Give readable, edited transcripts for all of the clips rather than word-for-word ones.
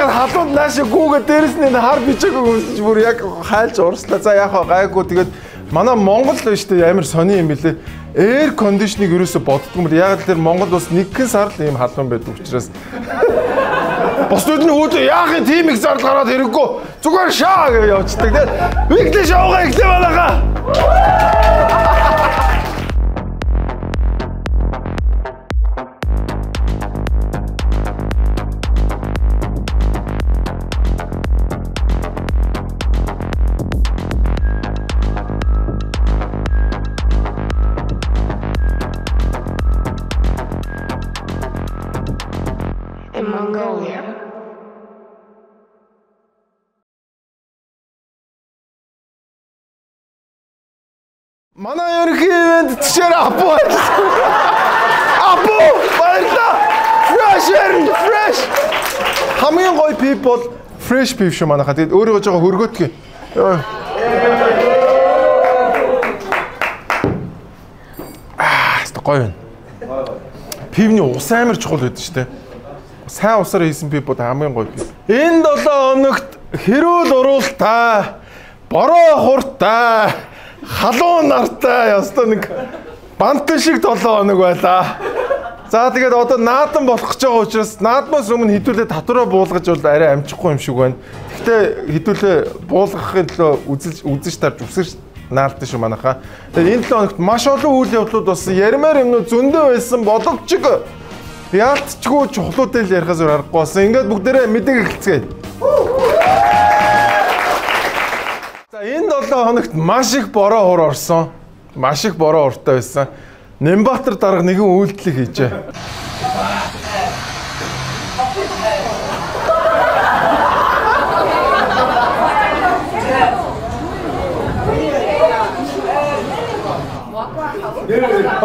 тэгээд халуунд наашаа гүүгээ дээрэс нь хар бичээг өмсөж бүр яг хайлж урслаа. За яг гайгүй тэгээд манай Монгол биш үү амар сони юм билээ. Air conditioning ерөөсө боддгоо юм. Яг л тэр Монгол улс нэгэн сар л ийм халуун байдаг учраас. Босдод нь өөдөө яах юм тийм их зардал гараад хэрэггүй. Зүгээр шаа гэж явцдаг. Тэгээд weekly show-га ихлэ балага. In Mongolia. Манай ерөнхий ивент тишээр апу ажилласан. Апу баярлалаа. Fresh. Хамгийн гоё пип бол fresh пип шүү манайха. Тэгээд өөрийгөө жоо хөргөөдгий. Гоё юм. Пивний ус амар чухал байдаг шүү дээ. Сайн усаар хийсэн пипод хамгийн гоё пип. Энэ 7 хоногт хэрүүл уруултаа, бороо хуртаа, халуун нартай ястаа нэг бантан шиг 7 хоног байлаа. За тэгээд одоо наадан болох гэж байгаа учраас наадмаас өмнө хідүүлээ татвараа буулгаж бол арай амжихгүй юм шиг байна. Гэхдээ хідүүлээ буулгахын төлөө үзэж тарж үсгэж наалдсан шүү манайхаа. Тэгээд энэ 7 хоногт маш олон үйл явдлууд болсон. Ярмаар юмнууд зөндөө байсан боловч яалтчгүй чухлуудыг л ярихаас өөр аргагүй болсон. Ингээд бүгдээрээ мэдээг эхэлцгээе. За энэ 7 хоногт маш их бороо хур орсон. Маш их бороо уртай байсан. Нямбатар дарга нэгэн үйлдэл хийжээ.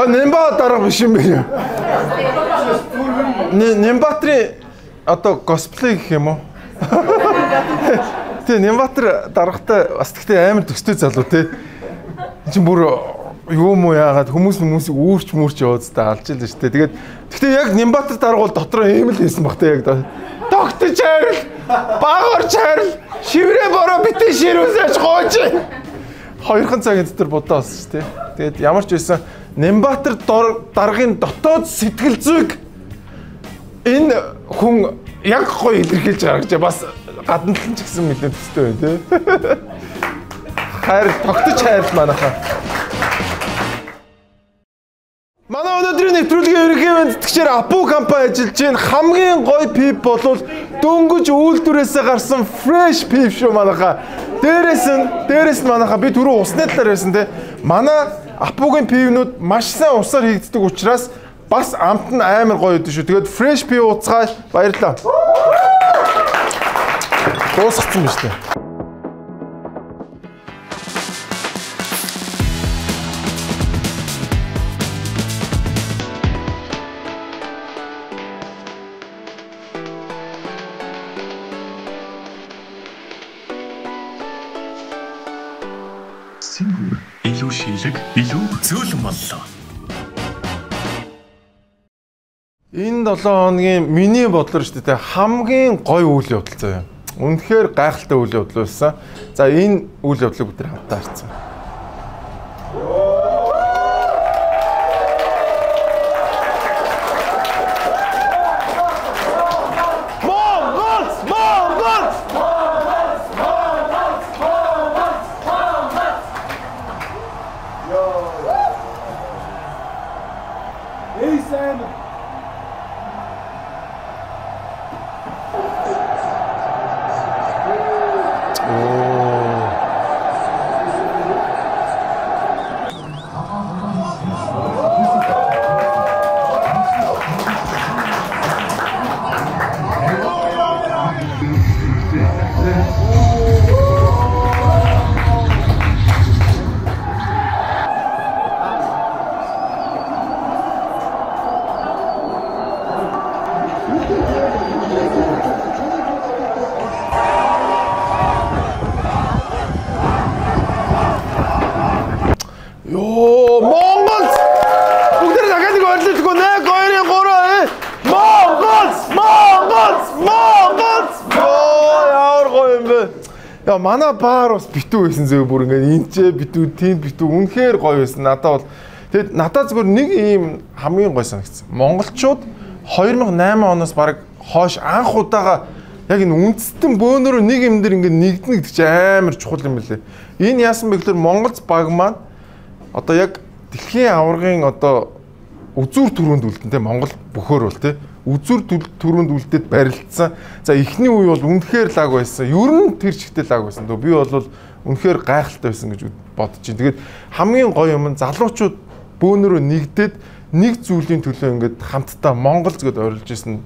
Нямбатар дарга биш юм бэ? Нямбатрын одоо косплей гэх юм уу? Тэгээ Нямбатар даргатай бас тэгтээ амар төстэй залуу те. Чи бүр юу юм уу яагаад хүмүүсийг үүрч яваадтай алж илээ шүү дээ. Тэгээд тэгтээ яг Нямбатар дарга бол дотроо ийм л хийсэн баг те яг тогтож хайрл, багорч хайрл, шиврээ бороо битээ ширүүсэж гооч. 2 цагийн дотор будаа болсон шүү дээ. Тэгээд ямар ч байсан Нямбатар даргын дотоод сэтгэл зүйг энэ хүн яг гоё илэрхийлж байгаа гэж бас гадна талын ч гэсэн нэлээд төстэй байна тий. Хайр тогтож хайрл манайхаа. Манай өнөөдрийн нэвтрүүлгийн ерөнхий мэдтгэгчээр Апу компани ажиллаж байна. Хамгийн гоё пип болвол дөнгөж үйлдвэрээсээ гарсан fresh пип шүү манайхаа. Дээрээс нь манайхаа би түрүү усны талаар ярьсан тий. Манай Апугийн пивнүүд маш сайн усаар хийгддэг учраас бас амт нь амар гоё өгдөө шүү. Тэгээд fresh пив ууцгаа баярлалаа. Дуусгацсан биз дээ. Сингур илүү шилэг, илүү зөөлөн боллоо. Энэ 7 хоногийн миний бодлоор шүү дээ хамгийн гоё үйл явдал заяа. Үнэхээр гайхалтай үйл явдал байсан. За энэ үйл явдлыг бид хамтдаа харцсан. Mongols! Яа манай баар бас битүү байсан зөө бүр ингээд энчээ битүү тийм битүү үнэхээр гоё байсан. Надад бол тэгэд надад зүгээр нэг ийм хамгийн гоё санагдсан. Монголчууд 2008 оноос баг хойш анх удаага яг энэ үндэстэн бөөнөрөө нэг юм дээр ингээд нэгдэнэ гэдэг чинь амар чухал юм билээ. Энэ яасан бэ гэхээр Монголц баг маань одоо яг дэлхийн аваргын одоо үзүүр түрүүнд үлдэн те Монгол бөхөр бол те үзүүр түрүүнд үлдээд барилдсан. За эхний үе бол үнэхээр лаг байсан. Ер нь тэр чигтэй лаг байсан. Би бол үнэхээр гайхалтай байсан гэж бодож байна. Тэгээд хамгийн гоё юм нь залуучууд бөөнөрөө нэгдээд нэг зүйлийн төлөө ингээд хамтдаа Монгол згээд орилж исэн.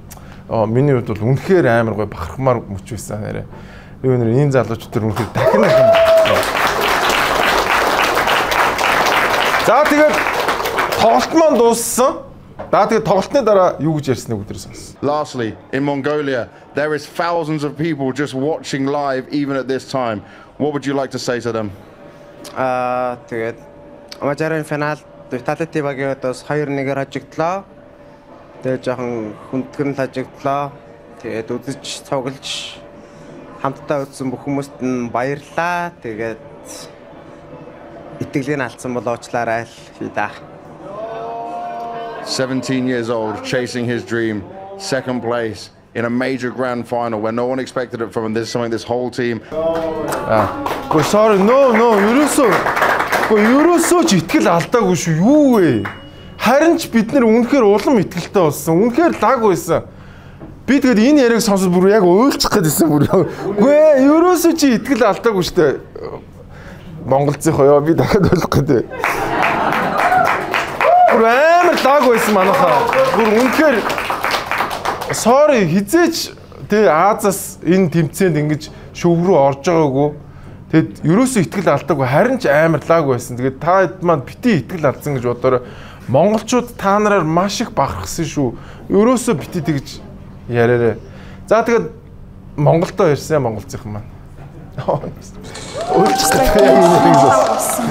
Миний хувьд бол үнэхээр амар гоё бахархмаар мөч байсан нэрэ. Би өнөр энэ залуучууд төр үнэхээр дахин За тэгээд тоглолт маань дууссан. Тэгээд тоглолтны дараа юу гэж ярьсныг өдөр сонс. Lastly, in Mongolia, there is thousands of people just watching live even at this time. What would you like to say to them? Тэгээд Мажарын финал Vitality багийн өдөөс 2-1-ээр хожигдлоо. Тэгээд жоохон хүндгэн хожигдлоо. Тэгээд үзэж цуглаж хамтдаа үзсэн бүх хүмүүст нь баярлалаа. Тэгээд итгэлийг алдсан бол уучлаарай л хий да. 17 years old, chasing his dream, second place in a major grand final where no one expected it from him. This is something this whole team. Sorry, no, ерөөсөө ч итгэл алдаагүй шүү. Юу вэ? Харин ч бид нэр үнэхээр улам итгэлтэй болсон. Үнэхээр лаг байсан. Би тэгээд энэ яриаг сонсоод бүр яг уйлчих гэдсэн бүр. Үгүй ерөөсөө чи итгэл алдаагүй шүү дээ. Монголцынхоо ёо би дахиад болох гэдэг. Бүр амар лаг байсан манайхаа. Бүр үнэхээр sorry хизээч тэ Азаас энэ тэмцээнд ингэж шүүг рүү орж байгаагүй. Тэгэд ерөөсөө итгэл алдаагүй харин ч амар лаг байсан. Тэгээд та хэд маань бити итгэл алдсан гэж бодороо монголчууд та нараар маш их бахархсан шүү. Ерөөсөө бити тэгж яриараа. За тэгээд Монголдоо ирсэн монголцынхан маань.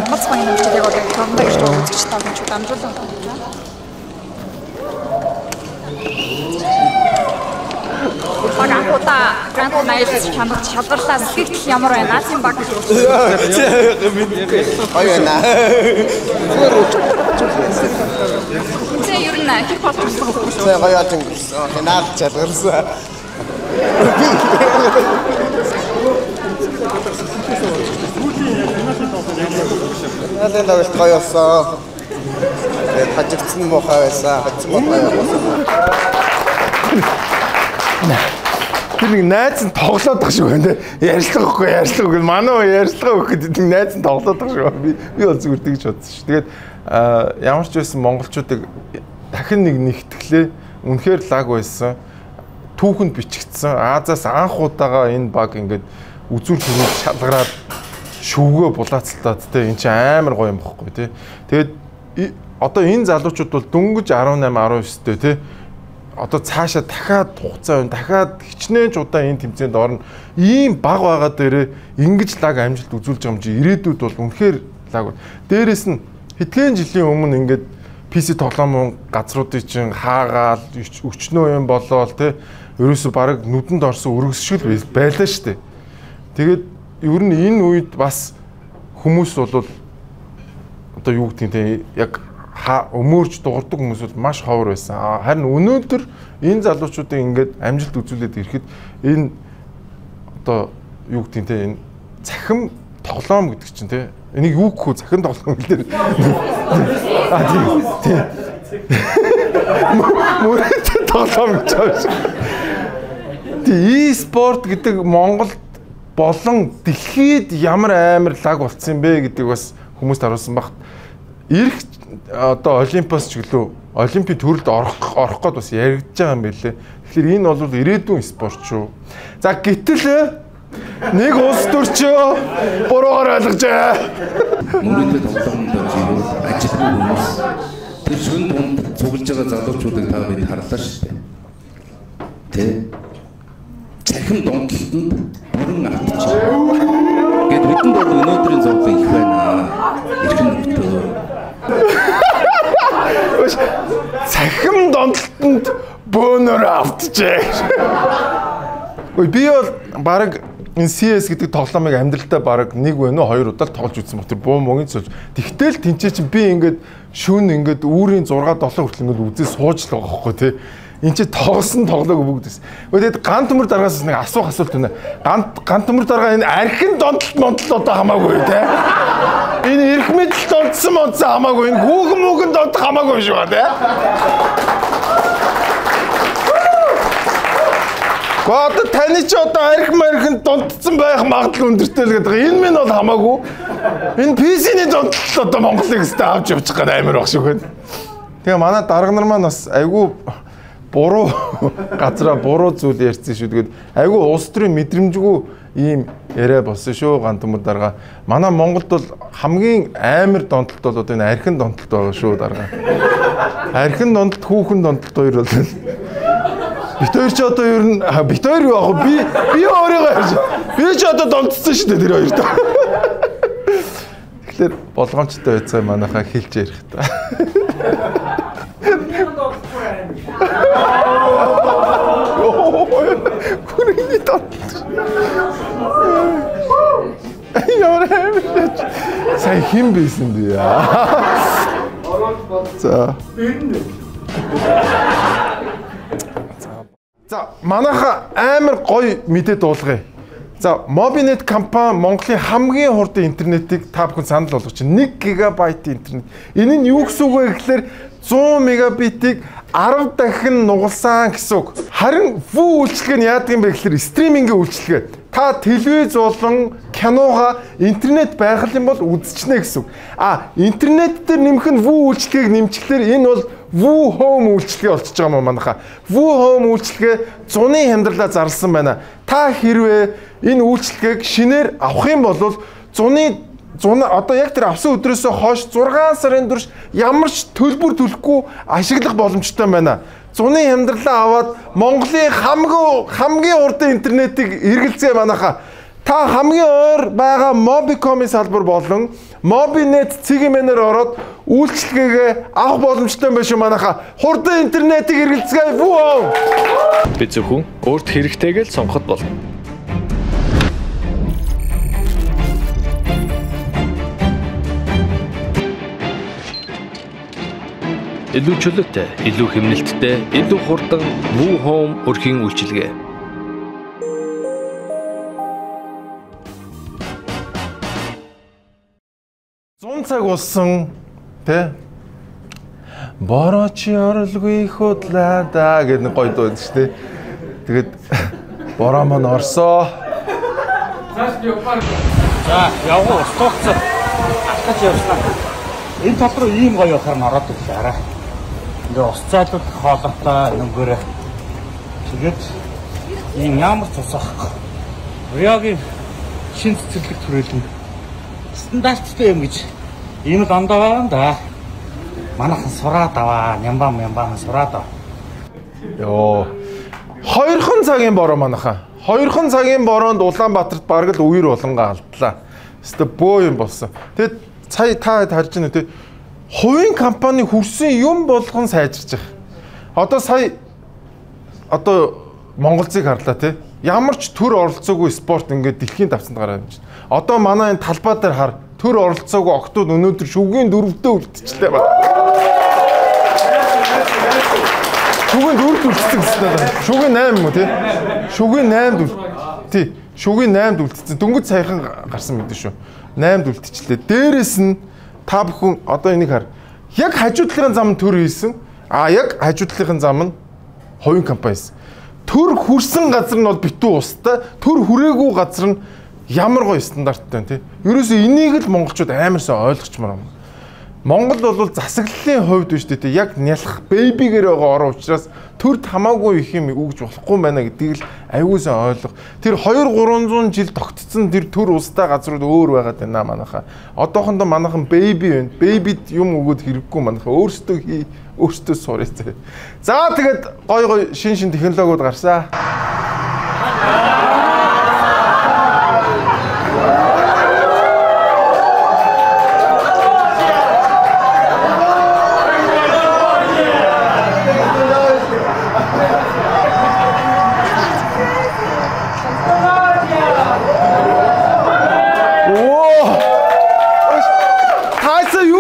Монголч баян нөхдөд яг одоо томдоо гэж үзэж таасан ч дамжуулсан байна. Багаахуудаа гранд найз чамд шалгарлаа сэтгэл ямар байна? Азийн баг гэж байна. Тэ ер нь хипхоп гэсэн. Тэ гоё ангилсан. Хинаад чалгарсан. Ялын давж гоёсон. Хажигдсан мохоо байсан. Хажигдсан мохоо. Тэр нэг найз нь тоглоод тах шиг байна те. Ярьцлагахгүй манай ярьцлага өгөх гэдэг найз нь тоглоод тах шиг. Би бол зүгээр тэгж бодсон шүү. Тэгээд ямар ч байсан монголчуудыг дахин нэг нэгтгэлээ. Үнэхээр лаг байсан. Түүхэнд бичигдсэн. Азаас анх удаага энэ баг ингээд үзүүр төрөнд шалгараад шүүгөө булаацалтаад те эн чинь амар гоё юм бохгүй те. Тэгээд одоо энэ залуучууд бол дөнгөж 18 19 дэ те. Одоо цаашаа дахиад хугацаа байна. Дахиад хичнээн ч удаа энэ тэмцээнд орно. Ийм баг байгаа дээрээ ингэж лаг амжилт үзүүлж байгаа юм чи ирээдүйд бол үнэхээр лаг. Дээрээс нь хэдхэн жилийн өмнө ингээд PC тоглоом газруудыг чинь хаагаал өчнөө юм болоод те ерөөсө баг нүдэнд орсон өргөсшил байлаа шүү дээ. Тэгээд ер нь энэ үед бас хүмүүс бол одоо юу гэдэг те яг өмөрж дуурдаг хүмүүс бол маш ховор байсан. Харин өнөөдөр энэ залуучуудыг ингээд амжилт үзүүлээд ирэхэд энэ одоо юу гэдэг те энэ цахим тоглоом гэдэг чинь те энийг юу гэх вэ? Цахим тоглоом гэлээ. Тийм. Мөрөд тоглоом гэж байна. E-спорт гэдэг Монголд болон дэлхийд ямар амар лаг болцсон юм бэ гэдэг бас хүмүүст харуулсан баг. Ирэх одоо Олимпиас ч гэлөө Олимпийн төрөлд орох гээд бас яригдж байгаа юм билээ. Тэгэхээр энэ бол ирээдүйн спорт шүү. За гэтэл нэг улс төрчөө буруугаар ойлгожээ. Мөрөдөө тоглоомд ажиллах хүмүүс тэр шүн дунд цуглаж байгаа залуучуудыг та бид харлаа шүү дээ. Тэ цахим дундлалтанд бүрэн автчих. Гэт бидэнд бол өнөөдрийн зураг их байна. Ирхэн нөтөө. Цахим дундлалтанд бөөнөр автжээ. Ой би бол баг энэ CS гэдэг тоглоомыг амьдралдаа бараг 1 вэ нөө 2 удаа тоглож үзсэн баг. Тэр буу могийн цолж. Тэгтэл тэнцээ чинь би ингээд шүүн ингээд үүрийн 6 7 хүртэл ингээд үзээ сууж л байгаа байхгүй тий. Энд чи тоглосон тоглоог бүгдээс. Тэгээд ган төмөр дараагаас нэг асуулт байна. Ган төмөр дараагаа энэ архин донтол одоо хамаагүй тий. Энэ эрх мэдэл донтсон хамаагүй. Энэ хүүхэн донт хамаагүй шүү тий. Гоод таны ч одоо архин донтсон байх магадлал өндөртэй л гэдэг. Энэ минь бол хамаагүй. Энэ PC-ний донтол одоо Монголыг өстэй авч явчих гээд амар баг шүү хэн. Тэгээ манай дарга нар маань бас айгүй буруу газараа буруу зүйл ярьсан шүү. Тэгээд айгүй улс төрийн мэдрэмжгүй ийм яриа болсон шүү ган төмөр дарга. Манай Монголд бол хамгийн амар донтолт бол одоо энэ архин донтолт байгаа шүү дарга. Архин донтолт, хүүхэн донтолт хоёр бол бит хоёр ч одоо ер нь бит хоёр юу аах би өөрийгөө ярьж. Би ч одоо донтсон шүү дээ тэр хоёрт. Тэгэхээр болгоомжтой байцгаа манайхаа хэлж ярих та. Күрний донтол. Сая хин байсан би яа. За. За манайха амар гоё мэдээ дуулгая. За Mobinet компани Монголын хамгийн хурдан интернетийг та бүхэн санал болгож байна. 1 гигабайт интернет. Энэ нь юу гэсэн үг вэ гэхээр 100 мегабитийг 10 дахин нугалсан гэсэн үг. Харин VU үйлчилгээ нь яадаг юм бэ гэхээр стримингийн үйлчилгээ. Та телевиз болон киноога интернет байх юм бол үзчихнэ гэсэн үг. Интернет дээр нэмэх нь VU үйлчилгээг нэмчихлээр энэ бол VU Home үйлчилгээ болчихж байгаа юм манайха. VU Home үйлчилгээ зуны хямдралаа зарласан байна. Та хэрвээ энэ үйлчилгээг шинээр авах юм бол зуны одоо яг тэр авсан өдрөөс хойш 6 сарын турш ямар ч төлбөр төлөхгүй ашиглах боломжтой байна. Зуны хямдралаа аваад Монголын хамгийн урдан интернетийг хэрэгэлцгээ манайха. Та хамгийн ойр байгаа Mobicom-ийн салбар болон Mobinet цэгийн мэнээр ороод үйлчилгээгээ авах боломжтой байна шүү манайха. Хурдан интернетийг хэрэгэлцгээе VU. Би зөвхөн өөрт хэрэгтэйг л сонгоход болно. Илүү чөлөөтэй, илүү хэмнэлттэй, илүү хурдан VU Home өрхийн үйлчилгээ. Зун цаг болсон тий. Борочи орлгүй худлаа да гэдэг нэг гоё дуу шүү дээ. Тэгээд бороо маань орсоо. За явгуу устгацсан. Атгаж явснаа. Энэ тал руу ийм гоё явахаар нь ороод ирлээ арай. Ингээ ус цайлууд хоолойтой нүгээрээ. Тэгээд ийм ямар цус ахгүй. Уяагийн шин цэцэрлэг төрөлн стандарттай юм гэж ийм л ондоо байна да. Манайхан сураад аваа, нямбан сураад аваа. Йоо. 2хан цагийн бороо манайхаа. 2хан цагийн бороонд Улаанбаатарт бараг л үер болонгаа алдлаа. Өстө бөө юм болсон. Тэгэд сая та харж байна үү? Хувийн компани хүрсэн юм болгон сайжирч байгаа. Одоо сая Монголцыг харлаа тий. Ямар ч төр оролцоогүй спорт ингээд дэлхийн давцанд гараад байна. Одоо манай энэ талбай дээр хар төр оролцоогүй октод өнөөдөр шүгээн 4-т үлдчихлээ ба. Шүгээн 4-т үлдсэн гэсэн байна. Шүгээн 8 юм уу тий? Шүгээн 8-д тий. Шүгээн 8-д үлдсэн. Дөнгөж саяхан гарсан мэдээ шүү. 8-д үлдчихлээ. Дээрээс нь та бүхэн одоо энийг хар. Яг хажуудлын зам төр хийсэн. Яг хажуудлын зам нь хувийн компани хийсэн. Төр хүрсэн газар нь бол битүү устай. Төр хүрээгүй газар нь ямар гоё стандарттай тий. Ерөөсөө энийг л монголчууд амар сайн ойлгочмаар байна. Монгол бол засаглалын хувьд биш тий. Яг нялх бэбигээр байгаа орон учраас төрд хамаагүй их юм өгж болохгүй байна гэдгийг л аюул сайн ойлгох. Тэр 200-300 жил тогтцсон тэр төр устай газрууд өөр байгаад байна манайхаа. Одоохондоо манайхан бэби байна. Бэбид юм өгөөд хэрэггүй манайхаа өөрсдөө сурах зэ. За тэгээд гой шин технологиуд гарсаа.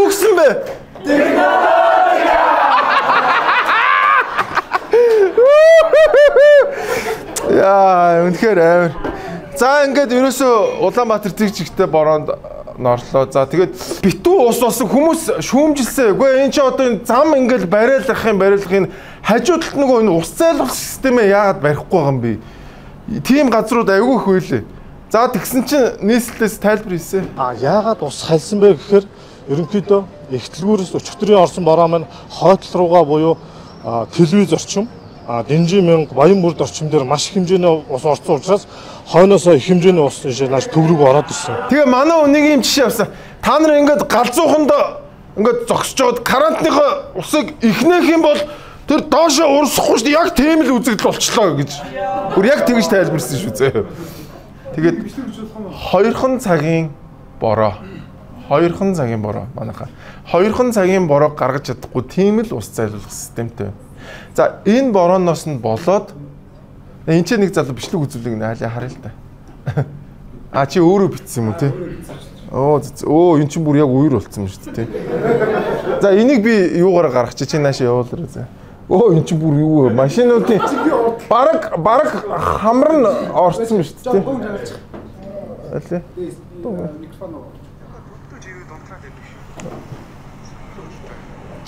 Юу гэсэн бэ? Яа, үнэхээр амар. За ингээд ерөөсөө Улаанбаатар тэгжигтэй бороонд норлоо. За тэгээд битүү ус болсон хүмүүс шүүмжилсэн. Үгүй энэ чи одоо энэ зам ингээд бариулахын хажуудалд нөгөө энэ ус зайлуулах системээ яагаад барихгүй байгаа юм бэ? Тийм газрууд айгүй хөвлөө. За тэгсэн чинь нийслэлээс тайлбар хийсэн. Яагаад ус хальсан бэ гэхээр ерөнхийдөө эхтлгүүрээс өчигдрийн орсон бороо маань хойдол руугаа буюу телевиз орчим, Дэнжи мянга, Баян бүрд орчим дээр маш их хэмжээний ус орсон учраас хойноосоо их хэмжээний ус нааш төв рүү ороод ирсэн. Тэгээ манай нэг юм жишээ авсан. Та нар ингээд галзууханд ингээд зогсож жоод карантиныхоо усыг ихнэх юм бол тэр доошоо урсахгүй шүү дээ. Яг тийм л үзэгдэл болчлоо гэж. Гүр яг тэгж тайлбарсан шүү зөө. Тэгээд 2 цагийн бороо. 2 цагийн бороо манайхаа. 2 цагийн бороо гаргаж чадахгүй тийм л ус зайлуулах системтэй. За энэ борооноос нь болоод энэ ч нэг залуу бичлэг үзүүлэг найлаа харъя л да. Чи өөрөө битсэн юм уу те? Өө энэ чинь бүр яг үер болцсон юм шүү дээ те. За энийг би юугаар гаргах чи нааш явуулраа за. Энэ чинь бүр юу вэ? Машинуудын бараг хамар нь орцсон шүү дээ те. Алле.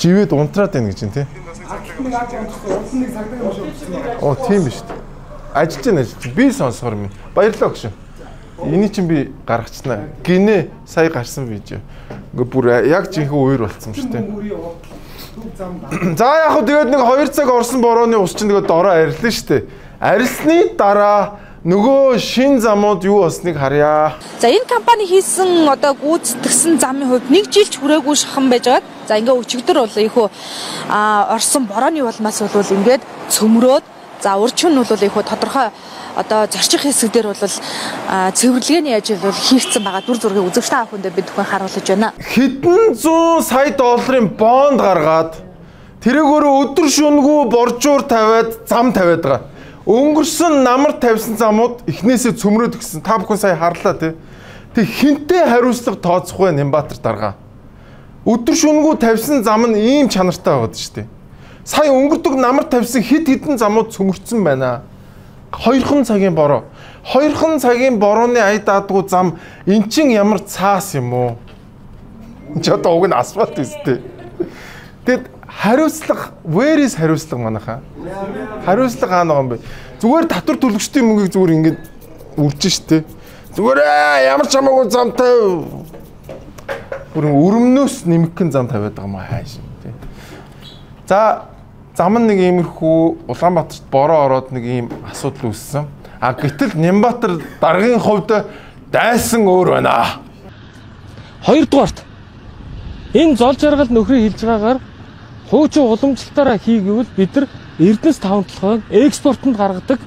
Живэд унтраад байна гэж юм те. Тийм биш. Ажиллаж байна. Би сонсохоор минь. Баярлалаа гэж. Энийг чинь би гаргацснаа. Гинэ сая гарсан видео. Ингээ бүр яг жинхэнэ үер болцсон шүү дээ. За яг хөө тэгээд нэг 2 цаг орсон борооны ус чинь тэгээд дороо арилсан шүү дээ. Арилсны дараа нөгөө шин замууд юу болсныг харъя. За энэ компани хийсэн одоо гүйцэтгэсэн замын хувьд 1 жилч хүрээгүй шахан байж байгаа. За ингээ өчигдөр бол ийхүү орсон борооны улмаас бол ингээд цөмрөөд за урчин нь бол ийхүү тодорхой одоо зорчих хэсэг дээр бол цэвэрлэгээний ажил бол хийгдсэн байгаа. Дүр зургийг үзэгчтэй авах хүндээ бид бүхэн харуулж байна. Хэдэн зуун сая долларын бонд гаргаад тэрийг өөрөө өдөр шөнөгүй боржуур тавиад зам тавиад байгаа. Өнгөрсөн намар тавьсан замууд эхнээсээ цөмрөөд өгсөн. Та бүхэн сая харлаа тий. Тэг хинтээ хариуцлага тооцох вэ Нямбатар дарга. Өдөр шөнөгүй тавьсан зам нь ийм чанартай байгаад шүү дээ. Сая өнгөрдөг намар тавьсан хидэн замууд цөмөрцөн байна. 2 цагийн бороо. 2 цагийн борооны ая даадгүй зам эн чин ямар цаас юм уу? Энд ч одоо уг нь асфальт үстэй. Тэгэд хариуцлага, where is хариуцлага манайхаа? Хариуцлага хаана байгаа юм бэ? Зүгээр татвар төлөгчдийн мөнгийг зүгээр ингэж үржин штэ. Зүгээр ямар ч хамаагүй замтай бүр өрөмнөөс нэмэгхэн зам тавиад байгаа юм хааш тий. За зам нэг иймэрхүү Улаанбаатарт бороо ороод нэг ийм асуудал үүссэн. Гэтэл Нямбатар даргын хувьд дайсан өөр байна. 2 дугаарт энэ зол жаргал нөхрийн хэлж байгаагаар хуучин уламжлалтаараа хийгээвэл бид нар Эрдэнэс тавталгыг экспортод гаргадаг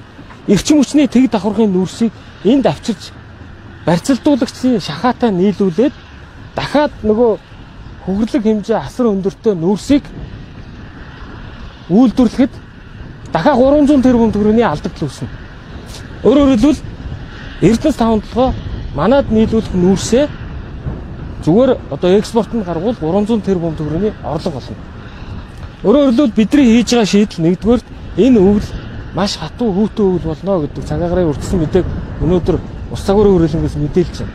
эрчим хүчний тэг давхаргын нүүрсийг энд авчирч барьцалдуулагчийн шахаатай нийлүүлээд дахиад нөгөө хөгжлөг хэмжээ асар өндөртэй нүүрсийг үйлдвэрлэхэд дахиад 300 тэрбум төгрөгийн алдагдал үүснэ. Өөрөөр хэлбэл Эрдэнэс тавталгыг манад нийлүүлэх нүүрсээ зүгээр одоо экспортод гаргуул 300 тэрбум төгрөгийн орлого болно. Өөрөөр хэлбэл бидний хийж байгаа шийдэл нэгдүгээр энэ өвөл маш хатуу хүүтэй өвөл болно гэдэг цагаагарын үргэлжлэн мэдээг өнөөдөр ус цагуурын хүрээлэнгээс мэдээлж байна.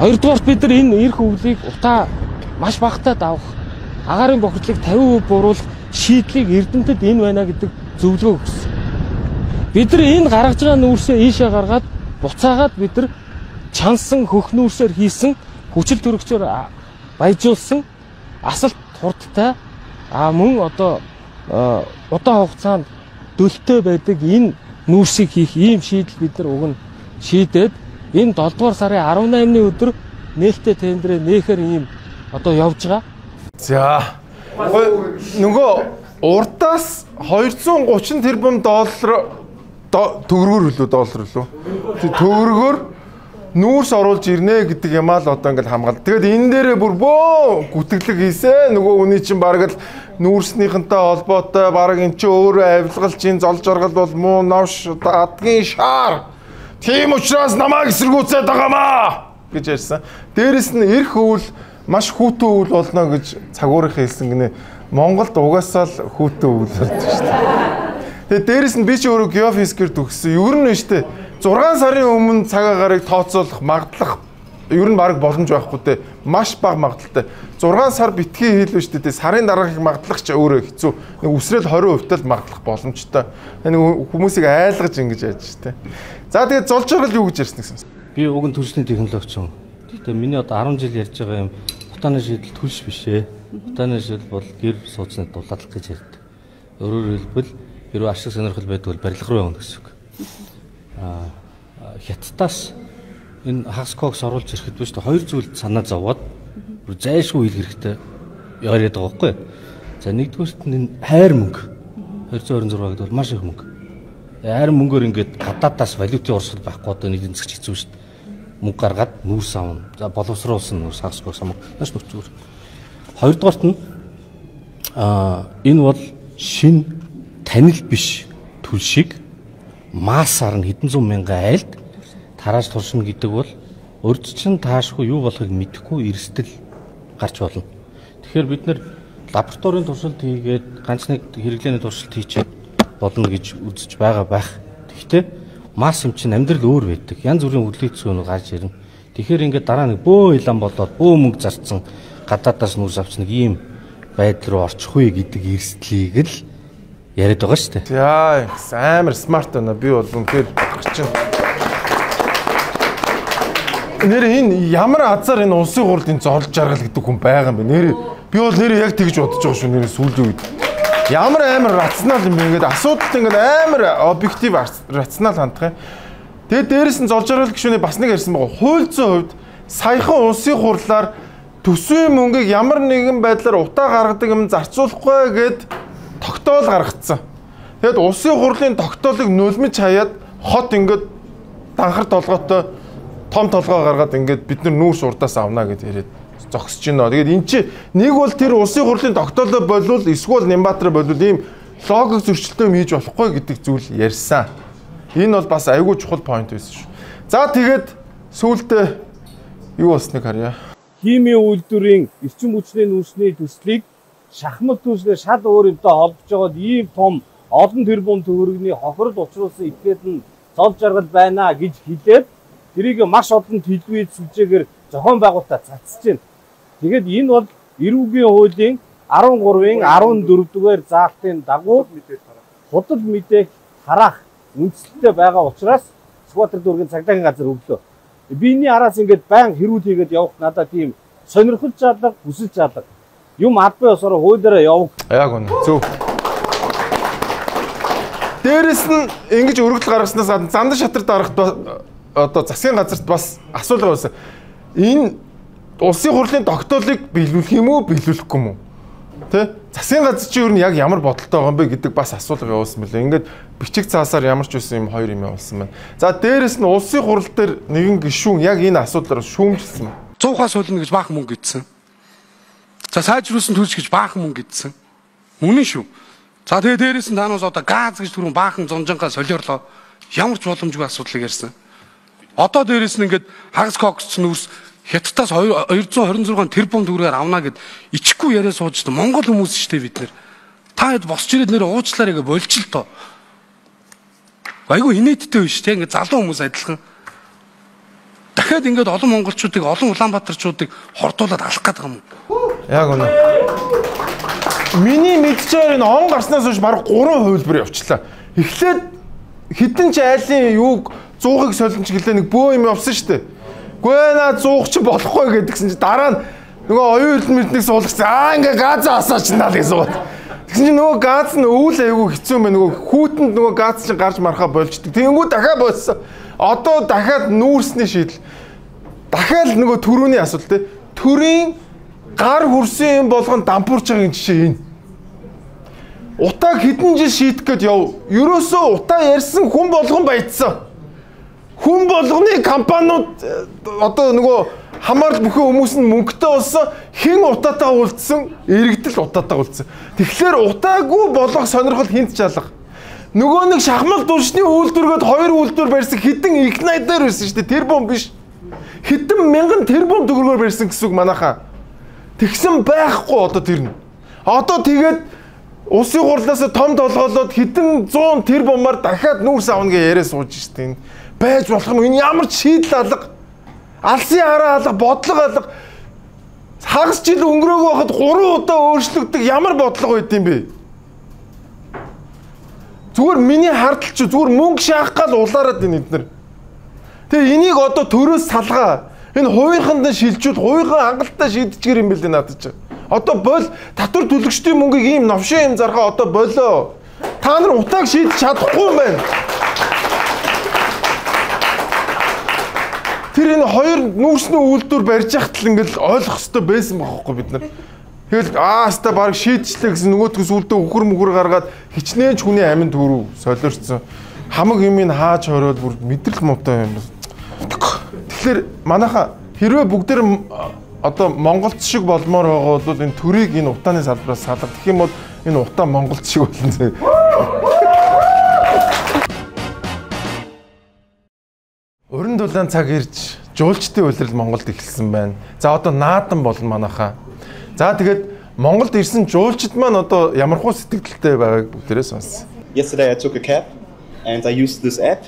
Хоёрдугаарт бид нар энэ эрх өвлийг утаа маш багтаа давах, агаарын бохирдлыг 50% бууруулах шийдлийг Эрдэнэтэд энэ байна гэдэг зөвлөгөө өгсөн. Бид нар энэ гаргаж байгаа нүүрсээ ийшээ гаргаад буцаагаад бид нар чансан хөх нүүрсээр хийсэн хүчил төрөгчөөр баяжуулсан асалт хурдтай мөн одоо удаан хугацаанд дөлтөө байдаг энэ нүүрсийг хийх ийм шийдэл бид нар уг нь шийдээд энэ 7 дугаар сарын 18-ны өдөр нээлттэй тендерээ нээхээр ийм одоо явж байгаа. За нөгөө урдаас 230 тэрбум доллар төгрөгөөр хөлөө доллар лөө. Төгрөгөөр нүүрс оруулж ирнэ гэдэг юм аа л одоо ингээл хамгаал. Тэгэд энэ дээрээ бүр бөө гүтгэлэг хийсэн. Нөгөө үний чинь бараг л нүүрснийхэнтэй холбоотой бараг эн чинь өөрөө авилгал чинь зол жаргал бол муу навш адгийн шаар. Тийм учраас намайг эсэргүүцээд байгаамаа гэж ярьсан. Дээрэс нь эрх өвөл маш хүүтэн үйл болно гэж цагуурын хэлсэн гинэ. Монголд угаасаа л хүүтэн үйл болдог шүү дээ. Тэгээд дээрэс нь би ч өөрөө геофизикээр төгссөн. Ер нь шүү дээ 6 сарын өмнө цаг агаарыг тооцоолох магадлах ер нь баг боломж байхгүй дээ. Маш бага магадaltaй. 6 сар битгий хийлвэ шүү дээ. Сарын дараагийн магадлах ч өөрөө хэцүү. Нэг үсрэл 20% л магадлах боломжтой. Нэг хүмүүсийг айлгаж ингэж яаж шүү дээ. За тэгээд золж байгаа л юу гэж ярьсан гэсэн. Би уг нь төрсний технологич юм. Гэхдээ миний одоо 10 жил ярьж байгаа юм хутааны шийдэл төлш биш ээ. Хутааны шийдэл бол гэр сууцны дулаадлах гэж ярьдаг. Өөрөөр хэлбэл хэрвээ ашиг сонирхол байдаг бол барилга руу явна гэсэн үг. Хятадаас энэ хагас кокс оруулж ирэхэд биш үү хоёр зүйлд санаа зовоод зайлшгүй хэл хэрэгтэй яриад байгаа байхгүй. За нэгдүгээрт нь хайр мөнгө 226 гэдэг бол маш их мөнгө. Хайр мөнгөөр ингээд гадаадаас валютын урсгал байхгүй одоо нэг зэнцгч хэцүү шүү дээ. Мөнгө гаргаад нүүрс авна. За боловсруулсан нүүрс хагас кокс амг маш нүцгэр. Хоёрдугаарт нь энэ бол шин танил биш төлшиг массаар нь хэдэн зуун мянган айлд тарааж туршина гэдэг бол урьдчилан таашгүй юу болохыг мэдэхгүй эрсдэл гарч болно. Тэгэхээр бид нэр лабораторийн туршилт хийгээд ганц нэг хэрэглээний туршилт хийчихэд болно гэж үзэж байгаа байх. Тэгэхдээ масс юм чинь амьдрал өөр байдаг. Янз бүрийн хөдөлгөөцөө гарч ирнэ. Тэгэхээр ингээд дараа нэг бөө илан болоод бөө мөнгө зарцсан гадаадаас нүүрс авч нэг ийм байдал руу орчих вэ гэдэг эрсдлийг л яриад байгаа шүү дээ. За амар смарт байна. Би бол үнэхээр багчин. Нэр энэ ямар азар энэ улсын хурлын золж жаргал гэдэг хүн байгаа юм бэ? Нэр би бол нэр яг тэгж бодож байгаа шүү. Нэр сүүлийн үед. Ямар амар рационал юм бэ? Ингээд асуудалд ингээд амар объектив рационал хандах юм. Тэгээд дээрэс нь золж жаргал гişүний бас нэг ярьсан байгаа. Хууль зүйн хувьд саяхан улсын хурлаар төсвийн мөнгийг ямар нэгэн байдлаар утаа гаргадаг юм зарцуулахгүй гэд тогтоол гаргацсан. Тэгэд улсын хурлын тогтоолыг нулимж хаяад хот ингээд данхар толгойтой том толгой гаргаад ингээд бид нар нүүрс урдаас авна гэд яриад зогсож байна. Тэгээд эн чинь нэг бол тэр улсын хурлын тогтоолоо болвол эсвэл Нямбатар болвол ийм логик зөрчилтэй юм хийж болохгүй гэдэг зүйл ярьсан. Энэ бол бас айгүй чухал point байсан шүү. За тэгээд сүүлдээ юу болсныг харъя. Химийн үйлдвэрийн эрчим хүчний нүүрсний төслийг шахмат төслөөр шал өөр юмтай холбож байгаад ийм том олон тэрбум төгрөгийн хохирол учруулсан этгээд нь золж жаргал байна гэж хэлээд тэрийг маш олон төлөвийн сүлжээгээр зохион байгуулалтаа цацж байна. Тэгээд энэ бол эрүүгийн хуулийн 13-ийн 14 дугаар заалтын дагуу худал мэдээх харах үндсэлтэй байгаа учраас Сүхбаатар дүүргийн цагдаагийн газар өглөө. Биний араас ингээд байн хэрүүл хийгээд явах надад тийм сонирхол жаалга, хүсэл жаалга. Юм албан ёсоор хуулиараа явах. Яг үнэ. Зөв. Дээрэс нь ингэж өргөдөл гаргаснаас зандан шатар дарахт одоо засгийн газарт бас асуулга байсан. Энэ улсын хурлын тогтоолыг биелүүлэх юм уу, биелүүлэхгүй юм уу? Тэ? Засгийн газар чи юу яг ямар бодолтой байгаа юм бэ гэдэг бас асуулга явуулсан мөлий. Ингээд бичиг цаасаар ямар ч үсэн юм хоёр юм явуулсан байна. За дээрэс нь улсын хурал дээр нэгэн гишүүн яг энэ асуудлаар шүүмжилсэн. 100-аас суулна гэж баахан мөнгө идсэн. За сайжруулсан төлж гэж баахан мөнгө идсэн. Үнэн шүү. За тэгээ дээрэс нь таанаас одоо газ гэж түрүүн баахан зунжангаа солиорлоо. Ямар ч боломжгүй асуудлыг ярьсан. Одоо дээрэс нь ингээд хагас кокс нүүрс Хятадаас 226 тэрбум төгрөгээр авна гэд ичхгүй яриа сууж та Монгол хүмүүс шүү дээ бид нэр. Та хэд босч ирээд нэр уучлаарай гэж болч л тоо. Айгу инээдтэй биш те ингээд залуу хүмүүс адилхан. Дахиад ингээд олон монголчуудыг олон улаанбаатарчуудыг хордуулаад алах гэдэг юм. Яг үнэ. Миний мэдчихээр энэ он гарснаас хойш бараг 3 хувилбар явчлаа. Эхлээд хитэн ч айлын юуг 100-ыг солинч гэлээ нэг бөө юм явсан шүү дээ. Гүй наа 100 ч болохгүй гэдгсэн чи дараа нь нөгөө оюун эрдэмтнийг суулгацсан. Ингээ газ асаач наа гэсэн бод. Тэгсэн чи нөгөө газ нь өвөл айгүй хэцүү юм байна. Нөгөө хүүтэнд нөгөө газ чинь гарч мархаа болждаг. Тэнгүү дахиад болсон. Одоо дахиад нүүрсний шийдэл. Дахиад нөгөө төрөүний асуудал те. Төрийн гар хүрсэн юм болгон дампуурч байгаагийн жишээ энэ. Утааг хэдэн жил шийдэх гээд яв. Ерөөсөө утаа ярьсан хүн болгон баяцсан. Хүн болгоны компаниуд одоо нөгөө хамаарл бүхэн хүмүүс нь мөнгөтэй болсон хэн утаатаа уулзсан иргэдэл утаатаа уулзсан. Тэгэхээр утаагүй болох сонирхол хинт чалга. Нөгөө нэг шахмал дуршны үйлдвэргээд 2 үйлдвэр барьсан хідэн игнайтер байсан шүү дээ. Тэрбум биш. Хідэн мянган тэрбум төгрөгөөр барьсан гэсэн үг манайхаа. Тэгсэн байхгүй одоо тэр нь. Одоо тэгээд улсын хурлаас том толгоолоод хэдэн 100 тэрбумаар дахиад нүүрс авна гэж яриа сууж штеп. Байж болох юм. Энэ ямар ч шийдэл алга. Алсын хараа алга, бодлого алга. Хагас жил өнгөрөөгөө хахад 3 удаа өөрчлөгдөг ямар бодлого байд юм бэ? Зүгээр миний хардтал чи зүгээр мөнгө шаах гал улаарад энэ эднэр. Тэгээ энийг одоо төрөөс салгаа. Энэ хувийнханд нь шилжүүл, хувийнхаа хангалттай шийдчихэр юм бэл надад чи. Одоо бол татвар төлөгчдийн мөнгийг ийм новшин юм зархаа одоо болоо. Та нар утааг шийдэж чадахгүй юм байна. Тэр энэ хоёр нүүрсний үйлдвэр барьж яхад л ингээл ойлгох хэрэгтэй байсан байхгүй бид нар. Тэгэл хаста баг шийдчихлээ гэсэн нөгөөдгөөс үлдээ үхэр мүхэр гаргаад хичнээн ч хүний амин төрөв солиорцсон. Хамаг юмыг хааж хороод бүр мэдрэл муутай юм. Тэгэхээр манайха хэрвээ бүгд одоо монголч шиг болмоор байгаа бол энэ төрийг энэ утааны салбараас салгах гэх юм бол энэ утаа монголч шиг болно. Өрн дулаан цаг ирж жуулчдын улирал Монголд эхэлсэн байна. За одоо наадан болно манайхаа. За тэгээд Монголд ирсэн жуулчид маань одоо ямархуу сэтгэлдтэй байгааг бүгдээрээ сонс. Yesterday I took a cab and I used this app,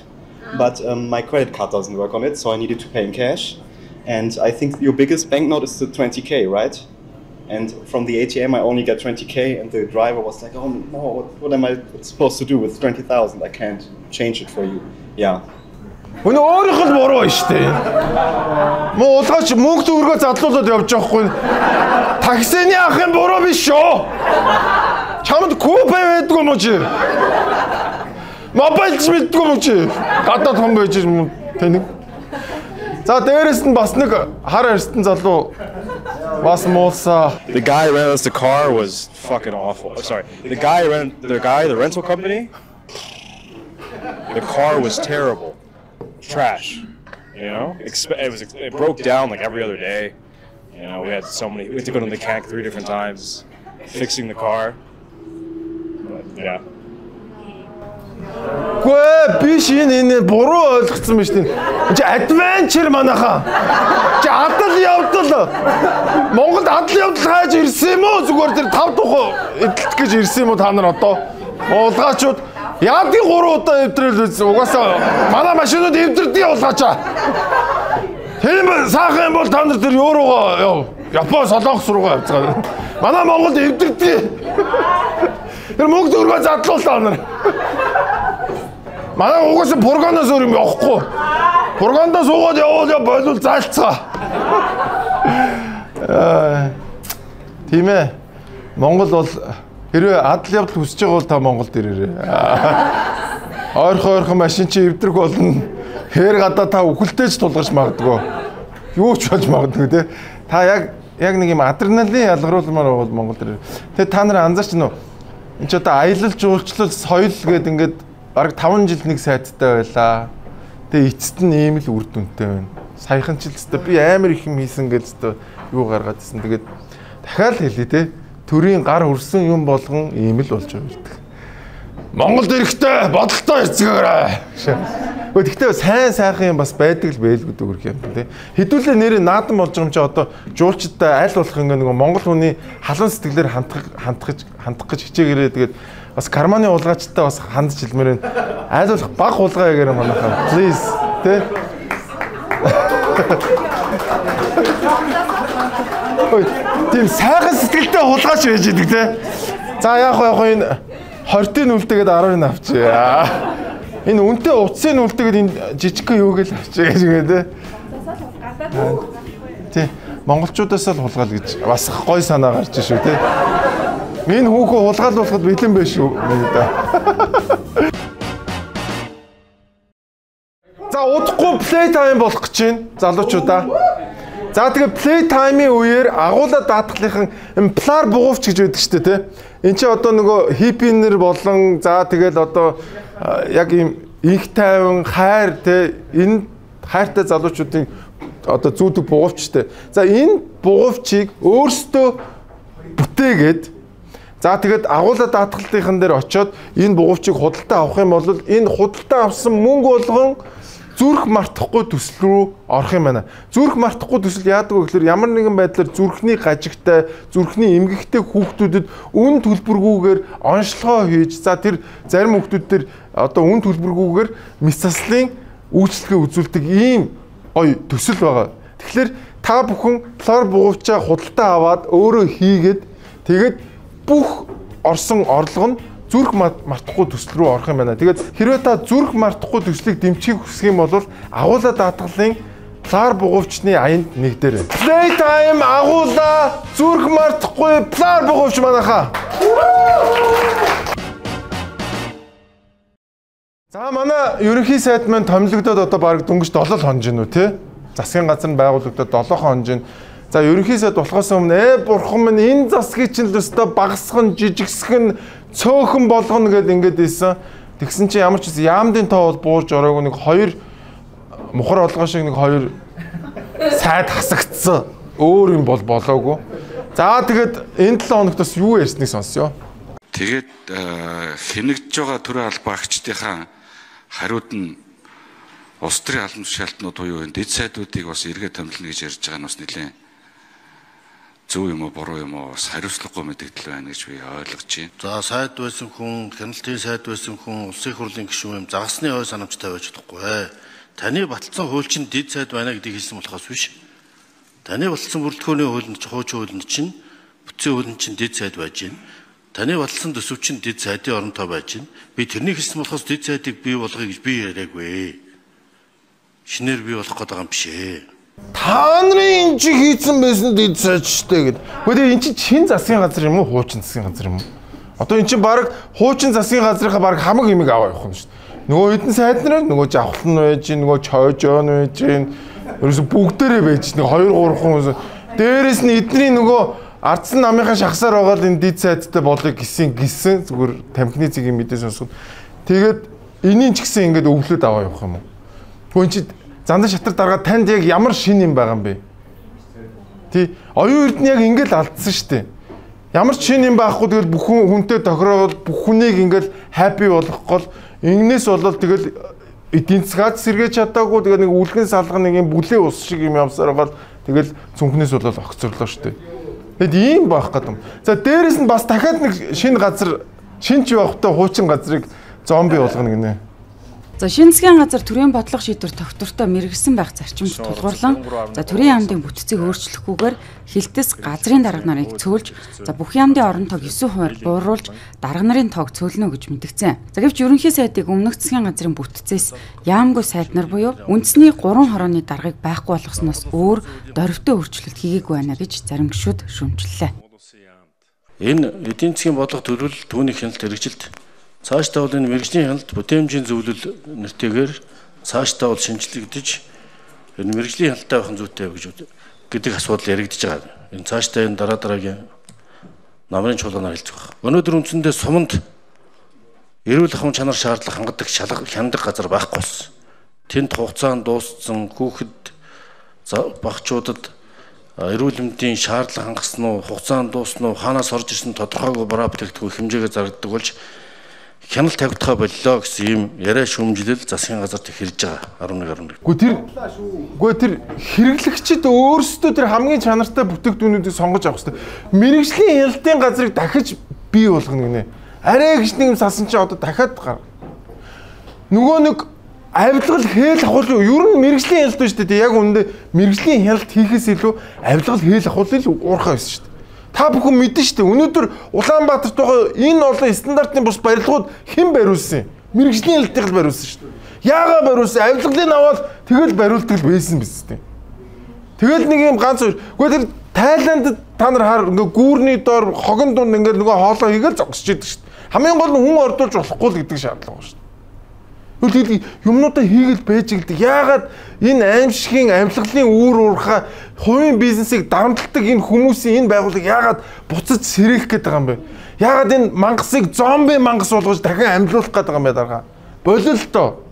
but my credit card doesn't work on it, so I needed to pay in cash. And I think your biggest banknote is the 20k, right? And from the ATM I only get 20k, and the driver was like, "Oh no, what am I supposed to do with 20,000? I can't change it for you." Yeah. Өнөө өөрийнх нь буруу байна шүү дээ. Мөн улгаач мөнгө төгрөгөө задлуулаад явж байгаа хгүй. Таксины ахын буруу биш шүү. Чамд купе байдгүй юм уу чи? Мобайлч мэдгүй юм уу чи? Гадаад хон байж юм тэнэг. За дээрэс нь бас нэг хар арстан залуу бас муулсаа. The guy who rented us the car was fucking awful. Sorry. The rental company. The car was terrible. Trash, you know. It broke down like every other day. You know, we had to go to the mechanic 3 different times, fixing the car. But yeah. Гүй биш энэ буруу ойлгоцсон байна шүү дээ. Чи адвенчер манайхаа. Чи адал явдал. Монголд адал явдал хайж ирсэн юм уу? Зүгээр тэр 5 тухай эдэлт гэж ирсэн юм уу та нар одоо? Улгаачууд яадын 3 удаа эвдрэл үзсэн. Угаасаа манай машинууд эвдэрдэг улгаачаа. Тийм сайхан юм бол та нар тэр Еврогоо яв. Япон солонгос руугаа явцгаа. Манай Монголд эвдэрдэг. Тэр мөнгө төгрөгөө задлуул та нар. Манай угаасаа бурганоос өөр юм явахгүй. Бургандаа суугаад явуул болвол зайлцгаа. Тийм ээ. Монгол бол хэрвээ адал явдал хүсэж байгаа бол та Монголд ирээрэй. Ойрхон машин чи эвдрэг болно. Хээр гадаа та үхэлтэйч тулгарч магадгүй. Юу ч болж магадгүй те. Та яг нэг юм адреналин ялгаруулмаар бол Монголд ирээрэй. Тэгээ та нар анзаарч нөө. Энд ч одоо аялал жуулчлал соёл гэдэг ингээд бараг 5 жил нэг сайттай байлаа. Тэгээ эцэст нь ийм л үр дүнтэй байна. Саяхан ч л өстой би амар их юм хийсэн гэж өстой юу гаргаад ирсэн. Тэгээд дахиад хэлье те. Төрийн гар хүрсэн юм болгон ийм л болж байгаа. Монголд ирэхдээ бодолтой эцгээрээ. Гэхдээ сайхан юм бас байдаг л байлгүй дүүрх юм тий. Хэдүүлээ нэрээ наадан болж байгаа юм чи одоо жуулчдаа аль болох ингээ нөгөө монгол хүний халуун сэтгэлээр хандах гэж хичээгээрээ тэгээд бас карманы улгаачтай бас хандж хэлмээр байна. Аль болох баг улгаа ягаараа манайхаа. Please тий. Ой, тийм сайхан сэтгэлтэй хулгаач байж идэг тий. За яг энэ 20-ын үлдээгээд 10-ыг авчи. Энэ үнтэй утсын үлдээгээд энэ жижигхэн юуг л авчи гэж ингэ тий. Тий. Монголчуудаас л хулгаал гэж бас гой санаа гарч шүү тий. Энэ хүүхөө хулгаалуулахад бэлэн байж шүү. За удахгүй play time болох гэж байна залуучуудаа. За тэгээ play time-ийн үеэр агуулга даатгалынхан плар бугуувч гэж байдаг шүү дээ тий. Энд чи одоо нөгөө хипинер болон за тэгэл одоо яг ийм их тайван хайр тий энэ хайртай залуучуудын одоо зүүдэг бугуувчтэй. За энэ бугуувчийг өөрсдөө бүтээгээд за тэгээд агуулга даатгалынхан дээр очиод энэ бугуувчийг худалдаа авах юм бол энэ худалдаа авсан мөнгө болгон зүрх мартахгүй төсөл рүү орох юм байна. Зүрх мартахгүй төсөл яадаг вэ гэхээр ямар нэгэн байдлаар зүрхний гажигтай, зүрхний эмгэгтэй хүүхдүүдэд үн төлбөргүйгээр онцлогоо хийж за тэр зарим хүүхдүүд төр одоо үн төлбөргүйгээр мэс заслын үйлчлэгээ үзүүлдэг ийм гоё төсөл байгаа. Тэгэхээр та бүхэн флор бугуучаа худалдаа аваад өөрөө хийгээд тэгээд бүх орсон орлого нь зүрх мартахгүй төсөл рүү орох юм байна. Тэгээд хэрвээ та зүрх мартахгүй төслийг дэмжихийг хүсэх юм бол агуулга даатгалын флор бугуучны аянд нэгдээрэй. Playtime агуулга зүрх мартахгүй флор бугуучч манайхаа. За манай ерөнхий сайд маань томилогдоод одоо баг дөнгөж 7 хонж гинүү тий. Засгийн газар нь байгуулагдаад 7 хонж гин. За ерөнхий сайд болохоос өмнө бурхан минь энэ засгийн чинь л өстой багасган жижигсгэн цөөхөн болгоно гэдээ ингэж ийсэн. Тэгсэн чинь ямар ч үс яамдын тоо бол буурж ороогүй нэг 2 мухар олгоо шиг нэг 2 сайд хасагдсан. Өөр юм бол болоогүй. За тэгээд энэ 7 хоногт бас юу ярьсныг сонсё. Тэгээд хэнэгдэж байгаа төрийн албаагчдынхаа хариуд нь улс төрийн албан тушаалтнууд буюу дэд сайдуудыг бас эргээ томилно гэж ярьж байгаа нь бас нэлээд зөв юм уу буруу юм уу бас хариуцлагагүй мэдээлэл байна гэж би ойлгож байна. За сайд байсан хүн, хяналтын сайд байсан хүн, улсын их хурлын гишүүн юм загасны ой санамжтай байж чадахгүй. Таны баталсан хууль чинь дэд сайд байна гэдгийг хэлсэн болохоос биш. Таны баталсан бүрэлдэхүүний хуулинд хуучин хуулинд чинь бүтцийн хуулинд чинь дэд сайд байж байна. Таны баталсан төсөв чинь дэд сайдын оронтой байж байна. Би тэрнийг хэлсэн болохоос дэд сайдыг бий болгоё гэж би яриаггүй. Шинээр бий болох гэдэг юм биш ээ. Та нарын энэ чи хийцэн байсан дэд сайдчтэй гэд. Гэхдээ энэ чи чин засгийн газар юм уу, хуучин засгийн газар юм уу? Одоо энэ чи баг хуучин засгийн газрынхаа баг хамаг юмыг аваа явах юм шүү дээ. Нөгөө хэдэн сайд нар нөгөө жавхлан байж, нөгөө чойжон байж, ерөөсө бүгдээрээ байж, нэг 2 3 хүн. Дээрээс нь эдний нөгөө ардсан намынхаа шахсаар байгаа л энэ дэд сайдтай болыг гисэн зүгээр тамхины цэгийн мэдээ сонсгод. Тэгээд энийн ч гэсэн ингээд өвлөд аваа явах юм уу? Хүн чи зандаа шатар дараад танд яг ямар шин юм байгаа юм бэ? Тий, оюун эрдэнэ яг ингээд алдсан шүү дээ. Ямар ч шин юм байхгүй тэгэл бүх хүнтэй тохироод бүх хүнийг ингээд хаппи болгох гол ингэнээс болол тэгэл эдийн засгаас сэргээж чадаагүй тэгээ нэг үлгэн салган нэг юм бүлээ ус шиг юм явсаар гол тэгэл цүнхнээс болол огцорлоо шүү дээ. Тэгэд ийм байх гэдэг юм. За дээрэс нь бас дахиад нэг шинэ газар шинж явахтай хуучин газрыг зомби болгоно гинэ. За шинэ засгийн газар төрийн бодлого шийдвэр тогтвортой мэрэгсэн байх зарчимд тулгуурлан за төрийн яамдын бүтцийг өөрчлөхгүйгээр хилтэс газрын дарга нарыг цөөлж за бүх яамдын орон тоог 9% бууруулж дарга нарын тоог цөөлнө гэж мэдгдсэн. За гэвч ерөнхий сайдыг өмнөх засгийн газрын бүтцээс яамгүй сайд нар буюу үндэсний 3 хорооны даргыг байхгүй болгосноос өөр дөрвтэй өөрчлөлт хийгээгүй байна гэж зарим гишүүд шүүмжиллээ. Энэ эдийн засгийн бодлого төлөвлөлт түүний хяналт хэрэгжилт цаашдаа бол энэ мэрэгжлийн хяналт бүтээмжийн зөвлөл нэртэйгээр цаашдаа бол шинжлэгдэж энэ мэрэгжлийн хяналттай байх зүйтэй гэдэг асуудал яригдж байгаа. Энэ цаашдаа энэ дараагийн намрын чуулганаар хэлцэх байна. Өнөөдөр үндсэндээ суманд эрүүл ахуйн чанар шаардлага хангадаг хяндаг газар байхгүй болсон. Тэнд хугацаанд дууссан хүүхэд багчуудад эрүүл мэндийн шаардлага хангасан уу, хугацаанд дууссан уу, хаанаас орж ирсэн тодорхойгүй бараа бүтээгдэхүүн хэмжээгээр зарагддаг болж хяналт тавигдахаа боллоо гэсэн ийм яриа шүүмжлэл засгийн газарт эхэлж байгаа 11. Гэхдээ тэр хэрэглэгчид өөрсдөө тэр хамгийн чанартай бүтээгдэхүүнүүдийг сонгож авах хэрэгтэй. Мэргэжлийн хяналтын газрыг дахиж бий болгоно гинэ. Арай гэж нэг юм салсан чи одоо дахиад гар. Нөгөө нэг авилгал хээл ахуул ер нь мэргэжлийн хяналт биш дээ. Яг үүндээ мэргэжлийн хяналт хийхээс илүү авилгал хээл ахуулын л уурхай байсан шүү дээ. Та бүхэн мэдэн шүү дээ. Өнөөдөр Улаанбаатарт байгаа энэ олон стандартын бус барилгууд хэн бариулсан? Мэргэжлийн хяналтыг л бариулсан шүү дээ. Яагаад бариулсан? Авилгалыг аваад тэгэл бариулдаг л байсан биз дээ. Тэгэл нэг юм ганц хоёр. Гэхдээ тэр Тайландд та нар хар ингээ гүүрний доор хогон дунд ингээ нөгөө хоолоо хийгээл зогсож идэг шүү дээ. Хамгийн гол нь хүн ордуулж болохгүй л гэдэг шаардлага байна шүү дээ. Тэгэл юмнуудаа хийгээл байж гэдэг. Яагаад энэ аимшигын авилгалын үүр уурхаа хувийн бизнесийг дарамтлагдаг энэ хүмүүсийн энэ байгууллага яагаад буцаж сэрэх гээд байгаа юм бэ? Яагаад энэ мангасыг зомби мангас болгож дахин амьлуулах гээд байгаа юм бэ дарга? Болил л доо.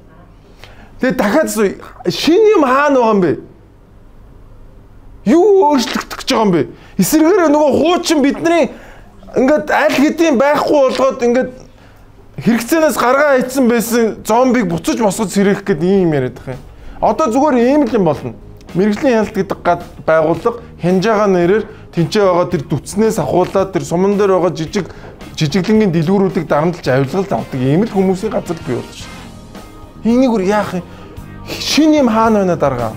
Тэгээ дахиад шинэ юм хаана байгаа юм бэ? Юу өөрчлөгдөх гэж байгаа юм бэ? Эсвэргээр нөгөө хуучин бидний ингээд аль хэдийн байхгүй болгоод ингээд хэрэгцээнээс гаргаа хийцэн байсан зомбиг буцаж босгож сэрэх гээд ийм яриад байгаа юм. Одоо зүгээр ийм л юм болно. Мэргэжлийн хяналт гэдэг байгууллага хянж байгаа нэрээр тэнцээ байгаа тэр дүцнээс ахуулаад тэр суман дээр байгаа жижиглэнгийн дэлгүүрүүдийг дарамтлж авилгалд авдаг ийм л хүмүүсийн газар бий болж байна. Энийг үр яах юм? Шинэ юм хаана байна дарга?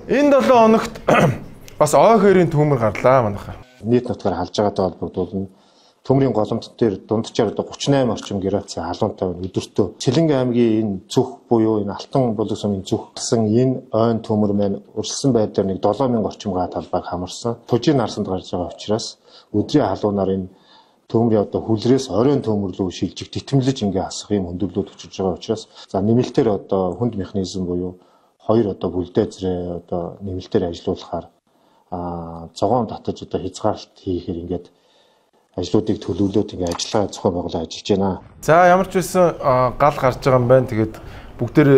Энэ 7 хоногт бас ОХР-ийн төмөр гарлаа манайхаа. Нийт нутгаар халж байгаатай холбогдуулна. Төмрийн голомт дээр дунджаар одоо 38 орчим гераци халуунтай өдөртөө Цэлэнгэ аймгийн энэ зүх буюу энэ Алтан булаг сумын зүх гэсэн энэ ойн төмөр маань өрсөлдсөн байдлаар нэг 7000 орчим га талбайг хамарсан. Тужийн нарсанд гарч байгаа учраас өдрийн халуунаар энэ төмрийн одоо хүлрээс оройн төмөр рүү шилжих титэмлэж ингээ хасах юм хөндөрлөлт учирж байгаа учраас за нэмэлтээр одоо хүнд механизм буюу хоёр одоо бүлдээзрээ одоо нэмэлтээр ажилуулахаар зогоон татаж одоо хязгаарлалт хийхээр ингээд ажлуудыг төлөвлөөд ингээ ажиллагаа зохион байгуулаад ажиллаж байна. За ямар ч байсан гал гарч байгаа юм байна. Тэгээд бүгдээр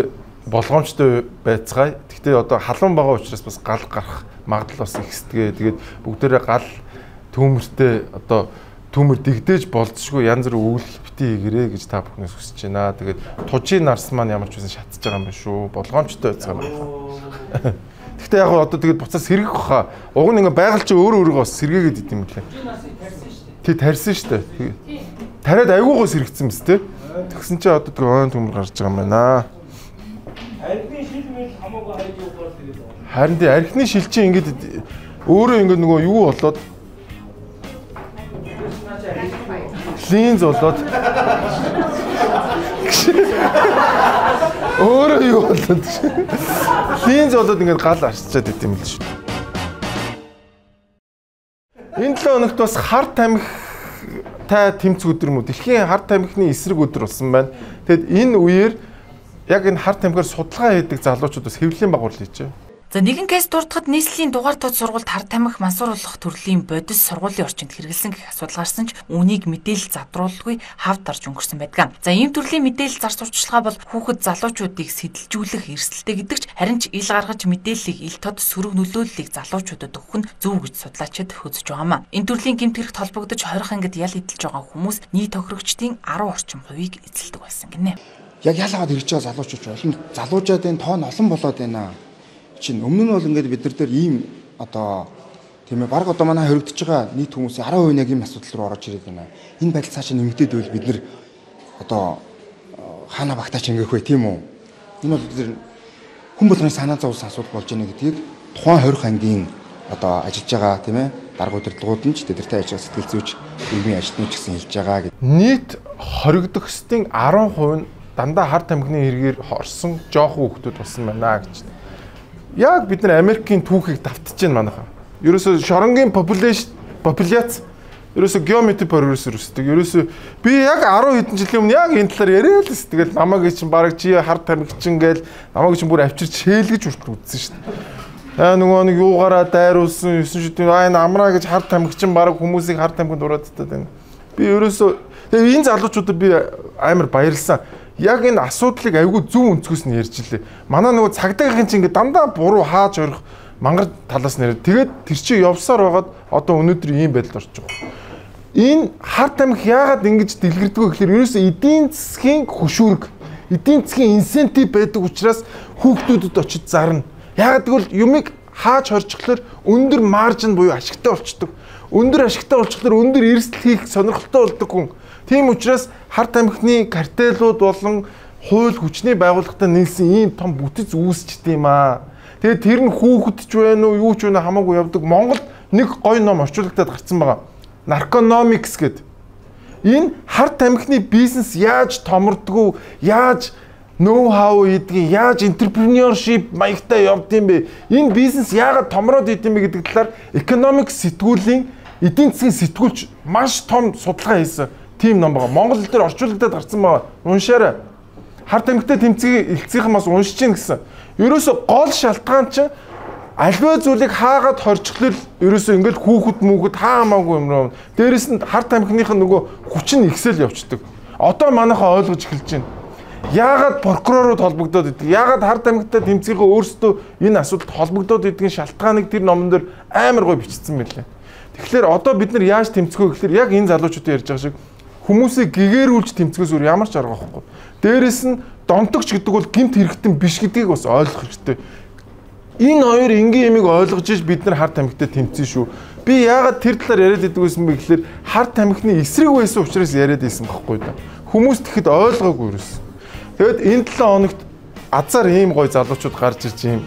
болгоомжтой байцгаая. Гэхдээ одоо халуун байгаа учраас бас гал гарах магадлал бас ихсдэгэ. Тэгээд бүгдээрээ гал төмөртэй одоо төмөр дэгдээж болцсогүй янз бүр өвөл бити хийгэрээ гэж та бүхнээс хүсэж байна. Тэгээд тужийн нарс маань ямар ч байсан шатж байгаа юм байна шүү. Болгоомжтой байцгаа байна. Гэхдээ яг одоо тэгээд буцаас сэргэх баха. Уг нь ингээ байгаль чи өөрөө бас сэргээгээд идэм юм лээ. Тий тарьсан шүү дээ. Тариад айгуугаа сэрэгцсэн биз дээ. Тэгсэн чи одоо тэр ойн төмөр гарч байгаа юм байна. Архины шил мэл хамаагүй хайж явахаар тэгээд. Харин тий архины шил чи ингээд өөрөө ингээд нөгөө юу болоод линз болоод өөрөө юу болоод линз болоод ингээд гал арччаад идэм л шүү. Энэ 7 хоногт бас хар тамхитай тэмцэх өдөр мө дэлхийн хар тамхины эсрэг өдөр болсон байна. Тэгэд энэ үеэр яг энэ хар тамхиар судалгаа хийдэг залуучууд бас хэвлэлийн багвар хийжээ. За нэгэн кейс дурдахад нийслэлийн дугаар тод сургуульд хар тамхи мансууруулах төрлийн бодис сургуулийн орчинд хэрэгэлсэн гэх асуудал гарсан ч үүнийг мэдээлэл задруулалгүй хавд дарж өнгөрсөн байдаг. За ийм төрлийн мэдээлэл зарц сурталчилгаа бол хүүхэд залуучуудыг сэтэлжүүлэх эрсдэлтэй гэдэг ч харин ч ил гаргаж мэдээллийг ил тод сөрөг нөлөөллийг залуучуудад өгөх нь зөв гэж судлаачид хөзөж байгаамаа. Энэ төрлийн гэмт хэрэгт холбогдож 20 ангид ял идэлж байгаа хүмүүс нийт тохирогчдын 10 орчим хувийг эзэлдэг байсан гинэ. Яг ялгаад ирж байгаа залуучууд олон залуучуудын тоон олон болоод байна. Чин өмнө нь бол ингээд бид нар дээр ийм одоо тийм ээ баг одоо манай хоригдож байгаа нийт хүмүүсийн 10% яг ийм асуудал руу орж ирээд байна. Энэ байдал цаашаа нэмэгдээд байвал бид нар одоо хаана багтаач ингээх вэ тийм үү? Энэ бол бид хүн болгоны санаа зовсон асуудал болж байна гэдгийг тухайн 20 ангийн одоо ажиллаж байгаа тийм ээ дарга удирдлагууд нь ч тэдэртэй ажиллаж сэтгэл зүйч иргэний ажилтнууд ч гэсэн хэлж байгаа гэдэг. Нийт хоригдох хэстийн 10% нь дандаа хар тамхины хэрэгээр орсон жоохон хүмүүс болсон байна гэж. Яг бид нар Америкийн түүхийг давтаж байна манайхаа. Ерөөсө шоронгийн популяц ерөөсө геометри прогресс өсдөг. Ерөөсө би яг 10 хэдэн жилийн өмнө яг энэ талаар яриа л тест. Тэгэл намайг чинь баг чи хар тамхичин гээл намайг чинь бүр авчирч шээлгэж хүртэл үзсэн шүү дээ. Нөгөө нэг юугаараа дайруулсан 9 шүтийн амраа гэж хар тамхичин баг хүмүүсийг хар тамхинд ураад таад байна. Би ерөөсө тэгээ энэ залуучуудад би амар баярлсан. Яг энэ асуудлыг айгүй зөв өнцгөөс нь ярьж илээ. Манай нөгөө цагдаагын чинь ингээ дандаа буруу хааж орох мангар талаас нэрээ. Тэгээд тэр чинь явсаар байгаад одоо өнөөдөр ийм байдалд орж байгаа. Энэ хар тамхи яагаад ингэж дэлгэрдэг вэ гэхээр ерөөсөө эдийн засгийн хөшүүрэг, эдийн засгийн инсентив байдаг учраас хүүхдүүдэд очиж зарна. Яагаад гэвэл юмыг хааж хорчихлоор өндөр маржин буюу ашигтай болчдөг. Өндөр ашигтай болчихлоор өндөр эрсдэл хийх сонирхолтой болдог хүн. Тийм учраас хар тамхины картелууд болон хууль хүчний байгууллагатай нийлсэн ийм том бүтэц үүсчихдээ юм аа. Тэгээд тэр нь хүүхэдч байна уу, юу ч байна хамаагүй явдаг. Монголд нэг гоё ном орчуулагдаад гарсан байгаа. Narconomics гэдэг. Энэ хар тамхины бизнес яаж томордгоо, яаж ноу-хау хийдгийг, яаж entrepreneurship маягтай явдсан бэ? Энэ бизнес яагаад томроод идэм бэ гэдэг талаар economics сэтгүүлийн эдийн засгийн сэтгүүлч маш том судалгаа хийсэн. Тим ном байгаа. Монгол хэл дээр орчуулагдаад гарсан байгаа. Уншаарай. Хар тамхитай тэмцээг элцгийнхэн бас уншиж гин гэсэн. Ерөөсө гол шалтгаан чинь альва зүйлийг хаагаад хорчихлол ерөөсө ингээл хүүхэд мүгэд хаамаагүй юм руу. Дээрэс нь хар тамхиных нь нөгөө хүч нь ихсэл явцдаг. Одоо манайхаа ойлгож эхэлж байна. Яагаад прокурорууд холбогдоод идэг? Яагаад хар тамхитай тэмцээгөө өөрсдөө энэ асуудалд холбогдоод идэгний шалтгааныг тэр номон дээр амар гоё бичсэн мэлээ. Тэгэхээр одоо бид нар яаж тэмцэх вэ гэхээр яг энэ залуучуудын ярьж байгаа шиг хүмүүсийг гэгэрүүлж тэмцгээс өөр ямар ч арга байхгүй. Дээрээс нь донтогч гэдэг бол гэмт хэрэгтэн биш гэдгийг бас ойлгох хэрэгтэй. Энэ хоёр энгийн ямиг ойлгож иж бид нар хар тамхитай тэмцэн шүү. Би яагаад тэр талаар яриад байдаг байсан бэ гэхээр хар тамхины эсрэг байсан учраас яриад байсан байхгүй да. Хүмүүс тэгэхэд ойлгоогүй юусэн. Тэгэд энэ 7 хоногт азар ийм гой залуучууд гарч ирж ийм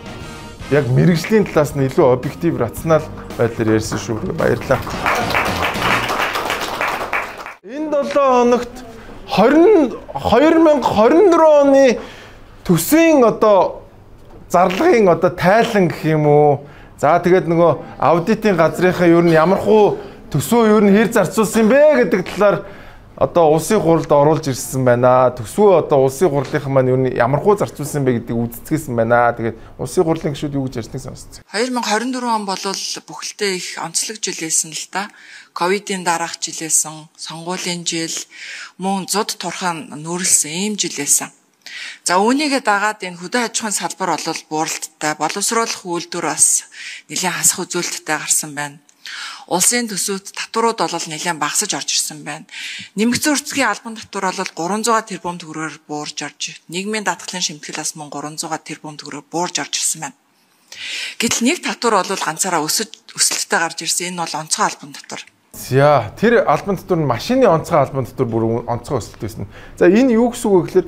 яг мэрэгжлийн талаас нь илүү объектив, рационал байдлаар ярьсан шүү. Баярлалаа. Энэ 7 хоногт 2024 оны төсвийн одоо зарлагын одоо тайлан гэх юм уу. За тэгээд нөгөө аудитын газрынхаа ер нь ямархуу төсвөө ер нь хэр зарцуулсан бэ гэдэг талаар одоо улсын хурлд оруулж ирсэн байна. Төсвөө одоо улсын хурлынхан маань ер нь ямархуу зарцуулсан бэ гэдгийг үздэсгэсэн байна. Тэгээд улсын хурлын гишүүд юу гэж ярьсныг сонсцгоо. 2024 он бол бүхэлдээ их онцлог жил байсан л да. Ковидын дараах жилээсэн, сонгуулийн жил, мөн зуд турхан нүүрлсэн ийм жил байсан. За үүнийгээ дагаад энэ хөдөө аж ахуйн салбар бол бууралттай, боловсруулах үйлдвэр бас нэлээд хасах үзүүлэлттэй гарсан байна. Улсын төсөвт татварууд бол нэлээд багасж орж ирсэн байна. Нэмэгдсэн үрцгийн албан татвар бол 300 тэрбум төгрөгөөр буурж орж, нийгмийн даатгалын шимтгэлээс мөн 300 тэрбум төгрөгөөр буурж орж ирсэн байна. Гэтэл нэг татвар бол ганцаараа өсөлттэй гарч ирсэн. Энэ бол онцгой албан татвар. За тэр албан татвар нь машины онцгой албан татвар бүр онцгой өсөлт байсан. За энэ юу гэсэн үг вэ гэхээр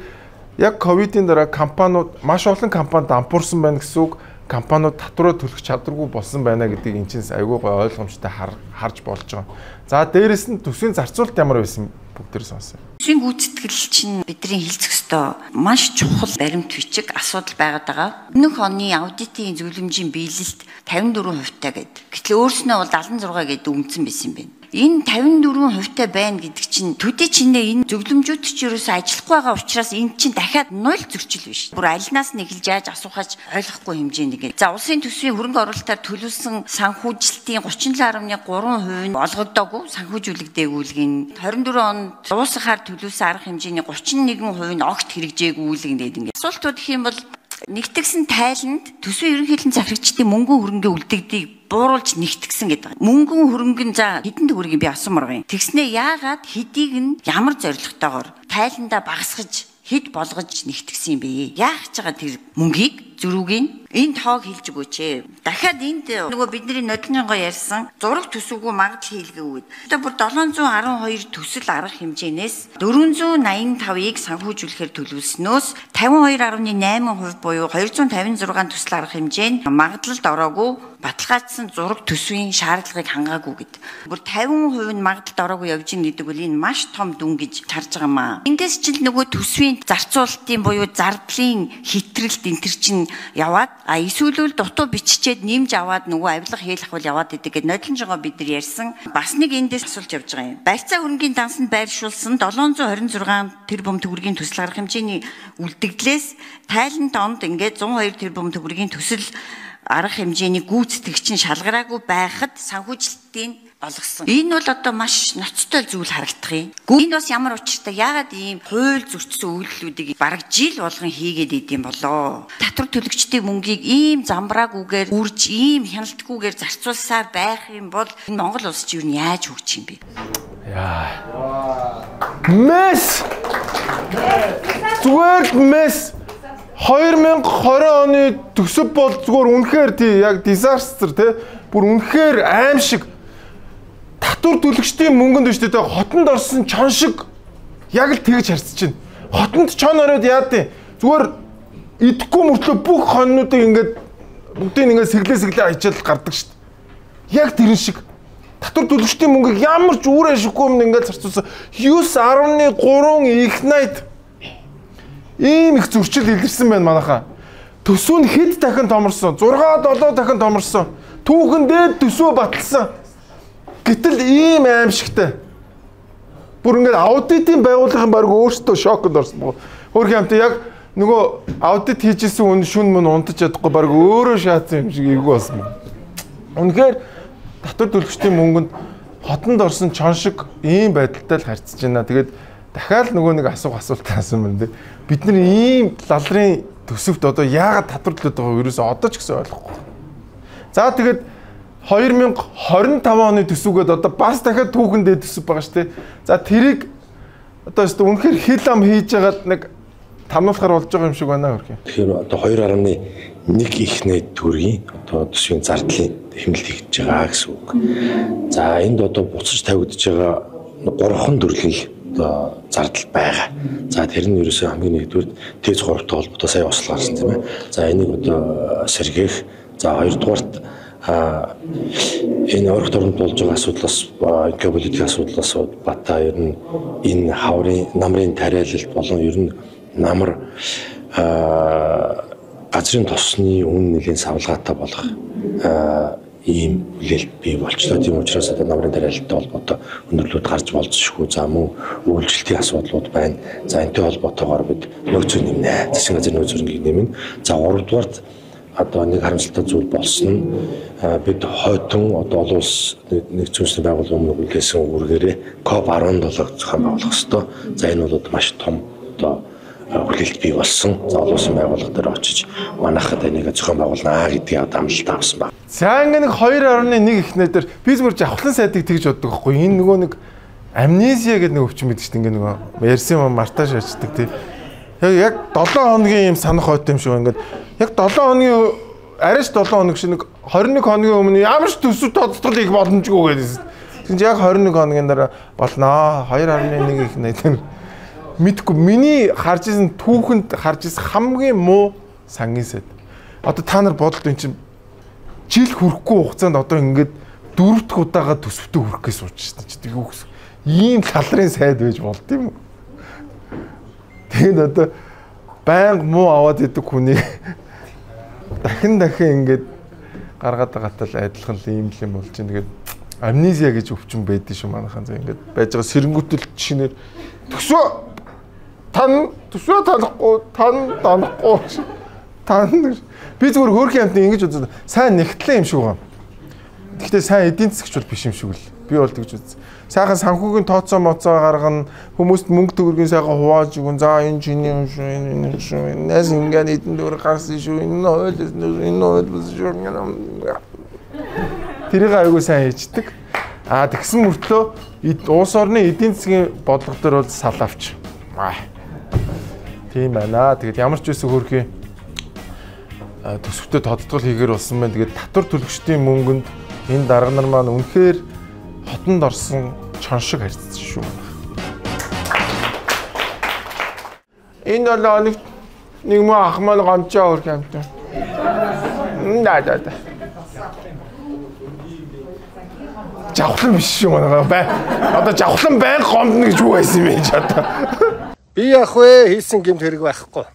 яг ковидын дараа компаниуд маш олон компани дампуурсан байна гэсэн үг. Компаниуд татвараа төлөх чадваргүй болсон байна гэдгийг энэ чинь айгүй гой ойлгомжтой харж болж байгаа. За дээрэс нь төсвийн зарцуулалт ямар байсан бүгдээр сонсоо. Төсвийн гүйцэтгэл чинь бидний хэлцэх ёстой маш чухал баримт бичиг асуудал байгаад байгаа. Өмнөх оны аудитын зөвлөмжийн биелэлт 54% таа гэдэг. Гэтэл өөрснөө бол 76 гэдэг үндсэн байсан юм байна. Энэ 54% таа байна гэдэг чинь төдий чинээ энэ зөвлөмжүүд ч ерөөсөө ажиллахгүй байгаа учраас энэ чинь дахиад 0 зөрчил биш. Бүр алинаас нь эхэлж яаж асуухаж ойлгохгүй хэмжээнд ингээд. За улсын төсвийн хөрөнгө оруулалтаар төлөвлөсөн санхүүжилтийн 37.3% нь олгогдоогүй санхүүжүүлэгдээгүй. 24 онд уусахаар төлөвлөсөн арга хэмжээний 31% нь огт хэрэгжээгүй ингээд ингээд. Асуултууд гэх юм бол нэгтгсэн тайланд төсвийн ерөнхийлөн захирагчдын мөнгөн хөрөнгөний үлдэгдийг бууруулж нэгтгсэн гэдэг. Мөнгөн хөрөнгө за хэдэн төгрөгийг би асуумар байна. Тэгснээ яагаад хэдийг нь ямар зорилготойгоор тайландаа багасгаж хэд болгож нэгтгсэн юм бэ? Яах гэж байгаа тэр мөнгийг зөрүүгийн энэ тоог хэлж өгөөч ээ. Дахиад энд нөгөө бидний нодлонгоо ярьсан зураг төсөвгүй магадлал хийлгээгээд. Одоо бүр 712 төсөл арга хэмжээнээс 485-ыг санхүүжүүлэхээр төлөвлөснөөс 52.8% буюу 256 төсөл арга хэмжээ нь магадлалд ороогүй баталгаажсан зураг төсвийн шаардлагыг хангаагүй гэдэг. Бүр 50% нь магадлалд ороогүй явж ийн гэдэг бол энэ маш том дүн гэж харж байгаа маа. Эндээс ч нөгөө төсвийн зарцуулалтын буюу зардлын хитрэлт энэ төр чинь яваад эсвэл дутуу биччихэд нэмж аваад нөгөө авилга хийх бол яваад идэг гэдэг нодлонжоо бид нар ярьсан. Бас нэг эндээс асуулж явж байгаа юм. Барьцаа хөрөнгийн дансанд байршуулсан 726 тэрбум төгрөгийн төсөл арга хэмжээний үлдэгдлээс тайланд онд ингээд 102 тэрбум төгрөгийн төсөл арга хэмжээний гүйцэтгэгч нь шалгараагүй байхад санхүүжилтийн болгосон. Энэ бол одоо маш ноцтой зүйл харагдах юм. Энэ бас ямар учиртай? Яагаад ийм хууль зөрчсөн үйлдэлүүдийг бараг жил болгон хийгээд идэм болоо? Татвар төлөгчдийн мөнгийг ийм замбраагүйгээр үрж ийм хяналтгүйгээр зарцуулсаар байх юм бол энэ Монгол улс чинь юу яаж хөгжих юм бэ? Мэс! Зүгээр мэс! 2020 оны төсөв бол зүгээр үнэхээр тий яг disaster тий бүр үнэхээр аимшиг татвар төлөгчдийн мөнгөнд биш тий хотонд орсон чон шиг яг л тэгж харьцаж байна. Хотонд чон ороод яад тий зүгээр идэхгүй мөртлөө бүх хоннуудыг ингээд бүгдийг ингээд сэглээ хичээл гардаг шүү дээ. Яг тэрэн шиг татвар төлөгчдийн мөнгөийг ямар ч үүрэ шихгүй юм ингээд зарцуулсан 9.3 их найт ийм их зөрчил илэрсэн байна манайхаа. Төсөв нь хэд дахин томорсон? 6-7 дахин томорсон. Түүхэн дээд төсөө баталсан. Гэтэл ийм аимшигтай. Бүр ингээд аудитын байгууллагын баг өөрсдөө шоконд орсон. Хөрх юмтай яг нөгөө аудит хийжсэн хүн шүн мөн унтаж чадахгүй баг өөрөө шаацсан юм шиг эвгүй болсон. Үнэхээр татвар төлөгчдийн мөнгөнд хотонд орсон чон шиг ийм байдалтай л харьцаж байна. Тэгээд дахиад нөгөө нэг асуулт асуусан юм дээ. Бид нар ийм лалрын төсөвт одоо яагаад татварлаад байгаа вэ? Ерөөсөө одоо ч гэсэн ойлгохгүй. За тэгээд 2025 оны төсөвгээд одоо бас дахиад түүхэн дээд төсөв байгаа шүү дээ. За тэрийг одоо өстө үнэхээр хил ам хийж ягаад нэг тамуулахаар болж байгаа юм шиг байна хөрхий. Тэгэхээр одоо 2.1 ихний төгрөгийн одоо төсвийн зардлын хэмнэлт хийж байгаа гэсэн үг. За энд одоо буцаж тавигдж байгаа 3хан төрлийн одоо зардал байгаа. За тэр нь ерөөсөө хамгийн нэгдүгээр ТЭЦ 3-тай холбоотой сая ослоо гарсан тийм ээ. За энийг одоо сэргээх. За хоёрдугаарт энэ орох дорнд болж байгаа асуудлаас геополитикийн асуудлаас бата ер нь энэ хаврын намрын тариалалт болон ер нь намар газрын тосны үн нэлийн савлгаатай болох ийм хүлээлт бий болчлоо. Тийм учраас одоо намрын тариалалттай холбоотой өндөрлүүд гарч болцсохгүй. За мөн үйлчлэлтийн асуудлууд байна. За энэтэй холбоотойгоор бид нөөцөө нэмнэ. Засгийн газрын нөөц хөрөнгийг нэмнэ. За 3-дугаарт одоо нэг харамсалтай зүйл болсон нь бид хойдон одоо олон улс нэгдсэн үндэсний байгууллагын өмнө үлдээсэн үүргээрээ COP17 зохион байгуулах ёстой. За энэ бол маш том одоо хүлээлт бий болсон. За олон улсын байгууллага дээр очиж манайхад энийг зохион байгуулнаа гэдгийг одоо амлалт авсан байна. За ингээ нэг 2.1 ихнээ дээр би зүгээр жавхлан сайдыг тэгж боддог байхгүй. Энэ нөгөө нэг амнезия гэдэг нэг өвчин байдаг шүү дээ. Ингээ нөгөө ярьсан юм мартаж ярьцдаг тий. Яг 7 хоногийн юм санах хойтой юм шиг ингээд яг 7 хоногийн арайч 7 хоног шиг нэг 21 хоногийн өмнө ямар ч төсөв тодтол их боломжгүй гэсэн. Тэгвэл яг 21 хоногийн дараа болноо 2.1 их нэ мэдгүй миний харж исэн түүхэнд харж исэн хамгийн муу сангийн сайд. Одоо та нар бодолд эн чинь жил хүрэхгүй хугацаанд одоо ингээд 4 дахь удаага төсөвтөө хүрэх гэж сууж шээ чи тийм үгс. Ийм талрын сайд байж болд юм. Тэгээд одоо байнга муу аваад идэг хүний дахин ингээд гаргаад байгаатай л адилхан л ийм л юм болж байна. Тэгээд амнезия гэж өвчин байдаг шүү манайхан. За ингээд байж байгаа сэрэнгүүтэл жишээр төсвөө талахгүй тан данахгүй тан би зүгээр хөөрхөн амтны ингэж үзсэн сайн нэгтлээ юм шиг байна. Гэхдээ сайн эдийн засгч бол биш юм шиг л би бол тэгж үзсэн. Сайхан санхүүгийн тооцоо моцоо гаргана хүмүүст мөнгө төгрөгийн сайхан хувааж өгөн за энэ чиний юм шүү энэ шүү нэс ингээд эдэн дөр гарсан шүү энэ ойл шүү тэрийг аягүй сайн хийдэг. Тэгсэн мөртлөө улс орны эдийн засгийн бодлого дээр бол салавч. Тийм байна. Тэгээд ямар ч үсэн хөрхий төсөвтөө тодтгол хийгээр болсон байна. Тэгээд татвар төлөгчдийн мөнгөнд энэ дарга нар маань үнэхээр хотонд орсон чон шиг харьцсан шүү. Энэ бол нэг муу ах маань гомчоо хөрх юмтай. Да. Жавхлан биш шүү манай. Одоо жавхлан байн гомдно гэж юу байсан юм бэ ч одоо. Би яг хийсэн гэмт хэрэг байхгүй.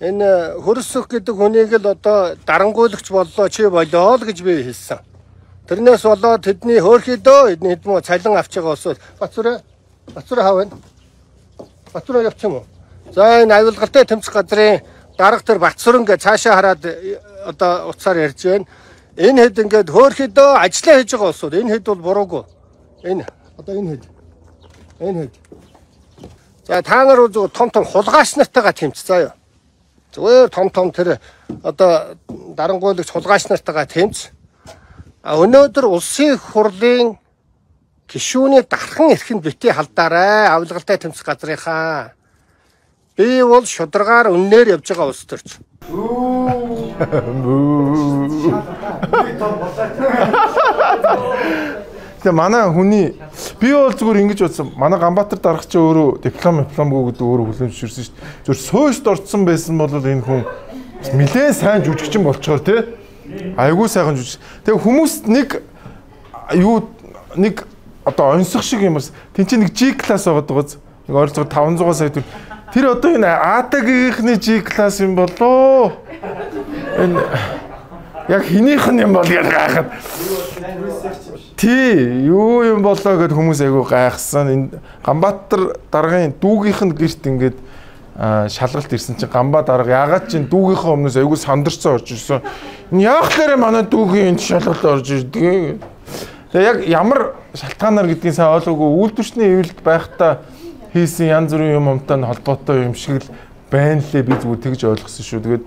Энэ хөрсөх гэдэг хүнийг л одоо дарангуйлагч боллоо чи болоо л гэж би хэлсэн. Тэрнээс болоод тэдний хөөрхөдөө эдний хэдмөө цалин авч байгаа болсоо Бацура хав байна. Бацура явчих юм уу? За энэ авилгалтай тэмцэх газрын дарга тэр Бацур ингээ цаашаа хараад одоо уцаар ярьж байна. Энэ хэд ингээд хөөрхөдөө ажиллаа хийж байгаа болсоо энэ хэд бол буруугүй. Энэ одоо энэ хэд за та нар зөв том хулгайч нартайгаа тэмц заяа. Зүгээр том тэр одоо дарангуйлагч хулгайч нартайгаа тэмц. Өнөөдөр улсын хурлын гишүүний дархан эрхэнд битгий халдаарай. Авилгалтай тэмцэх газрынхаа. Би бол шударгаар үннээр явж байгаа улс төрч. Тэгээ манай хүний би бол зүгээр ингэж бодсон. Манай Ганбаатар дарга чи өөрөө дипломгүй гэдэг өөрөө хүлэмжширсэн шүү дээ. Зүгээр сойст орцсон байсан бол энэ хүн нэлээд сайн жүжигчин болчоор тий. Айгуу сайхан жүжиг. Тэгээ хүмүүс нэг одоо онцох шиг юмс тэнцээ нэг G класс байгаад байгааз. Нэг ойролцоогоор 500 сая төгрөг. Тэр одоо энэ АТГ-ийнхний G класс юм болоо. Энэ яг хинийх нь юм бол гэж гайхаад. Тий, юу юм болоо гэд хүмүүс айгу гайхсан. Энэ Ганбаатар даргын дүүгийнх нь гэрт ингээд шалгалт ирсэн чинь Ганбаа дарга ягаад чинь дүүгийнхээ өмнөөс айгу сандарцсан орж ирсэн. Энэ яг лээрээ манай дүүгийн шалгалт орж ирдэг. Тэгээ яг ямар шалтгаанаар гэдгийг сайн ойлгоогүй үйлдвэрчний эвлэлд байхдаа хийсэн янз бүрийн юм амтай холбоотой юм шиг л байна лээ би зүгээр тэгж ойлгосон шүү. Тэгээд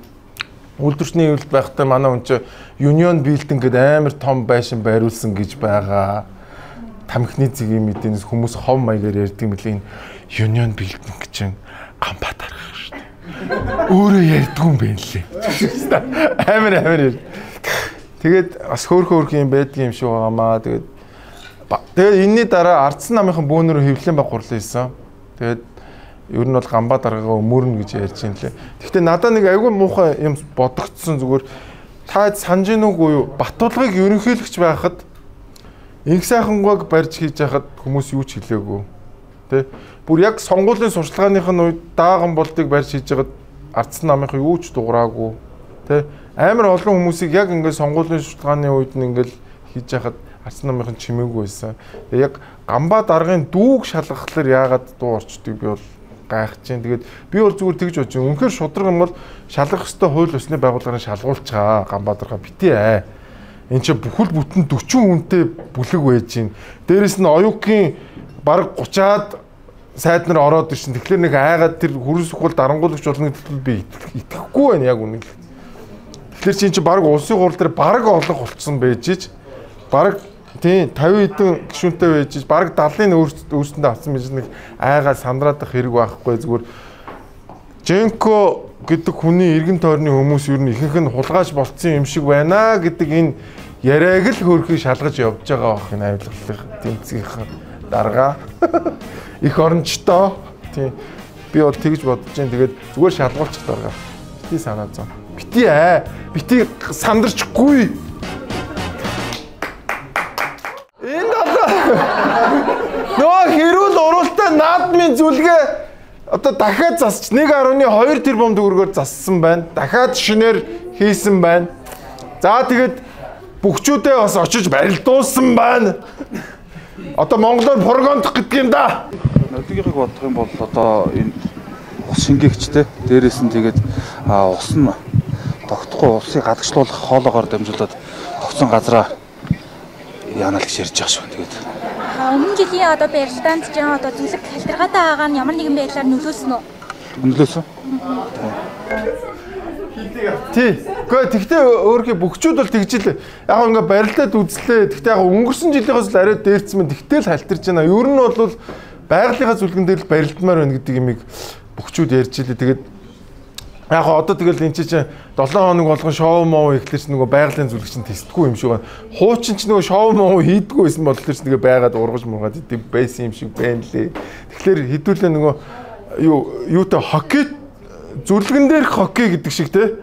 үйлдвэрчний эвлэлд байхдаа манай хүн чинь Union Building гэдэг амар том байшин байруулсан гэж байгаа. тамхины зэгийн мэдээс хүмүүс хов маягаар ярьдаг мэлээ Union Building гэж гамбат аргах шүү дээ. Өөрөө ярьдгүй юм байна лээ. Амар. Тэгээд бас хөөх юм байдгийн юм шиг байгаамаа. Тэгээд энэний дараа Ардсан намынхан бөөнөрөө хөвлөн баг гурлаа хийсэн. Тэгээд ер нь бол гамбат аргагаа өмөрнө гэж ярьж юм лээ. Гэхдээ надад нэг айгүй муухай юм бодогдсон зүгээр та санаж гин үгүй юу? Батулгыг ерөнхийлөгч байхад инх сайхангуйг барьж хийж яхад хүмүүс юу ч хэлээгүй. Тэ? Бүр яг сонгуулийн сурчлагынх нь үед дааган болдыг барьж хийж яхад Ардсан намынхан юу ч дуураагүй. Тэ? Амар олон хүмүүсийг яг ингээд сонгуулийн сурчлагын үед нь ингээд хийж яхад Ардсан намынхан чимээгүй байсан. Тэгээ яг гамбат аргын дүүг шалгахлаар яагаад дуу орчдөг би бол гайхаж чинь. Тэгээд би бол зүгээр тэгж бодож байна. Үнэхээр шудраг юм бол шалгах ёстой хууль ёсны байгууллагын шалгуулчаа гамбат арга битээ ээ. Энд чи бүхэл бүтэн 40 хүнтэй бүлэг байж гин. Дээрэс нь оюукийн бараг 30-аад сайд нар ороод ирсэн. Тэгэхээр нэг айгаад тэр хөрөс хөл дарангуулагч болно гэдэгт би итгэхгүй байна яг үнэ. Тэгэхээр чи бараг улсын хурал дээр бараг олох болцсон байж ич. Бараг тийм 50 хэдэн гишүүнтэй байж ич. Бараг 70-ын өөрсөндөө авсан байж нэг айгаа сандраадах хэрэг байхгүй зүгээр. Женко гэдэг хүний эргэн тойрны хүмүүс ер нь ихэнх нь хулгайч болцсон юм шиг байна гэдэг энэ яриаг л хөрхийг шалгаж явж байгаа бах энэ авилгалын тэмцгийн дарга их орончтой тийм би бол тэгж бодож जैन тэгээд зүгээр шалгуулчих дарга бити санаа зов бити сандарчгүй энэ нөө хэрүүл уруултаа наадмын зүлгээ одоо дахиад засч 1.2 тэрбум төгрөгөөр зассан байна. Дахиад шинээр хийсэн байна. За тэгээд бүгчүүдээ бас очиж барилдуулсан байна. Одоо Монголоор пропагандах гэдэг юм да. Өдгийгийг бодох юм бол одоо энэ ус шингээгчтэй дээрээс нь тэгээд ус нь тогтохгүй усыг гадагшлуулах хоолоогоор дамжуулаад тогтсон газараа яана л гэж ярьж байгаа шүү. Тэгээд өмнө жилийн одоо барилдаанд ч одоо зүлэг халдиргаатай байгаа нь ямар нэгэн байдлаар нөлөөлсөн үү? Нөлөөсөн. Тий. Гэхдээ өөрхий бүгчүүд бол тэгж л яг ингээ барилдаад үзлээ. Гэхдээ яг өнгөрсөн жилийнхээс л арай дээрцсэн мэт тэгтэл халтирж байна. Ер нь бол байгалийнхаа зүлгэн дээр л барилдмаар байна гэдэг юмыг бүгчүүд ярьж илээ. Тэгээд яг одоо тэгэл энэ чинь 7 хоног болгон шоу моо ихлэрч нөгөө байгалийн зүлэг чинь тестдэггүй юм шиг байна. Хуучин ч нөгөө шоу моо хийдэггүй байсан бол тэр чинь тэгээ байгаад ургаж мургаад идэв байсан юм шиг байна лээ. Тэгэхээр хэдүүлээ нөгөө юутай хоккей зүлгэн дээр хоккей гэдэг шиг те.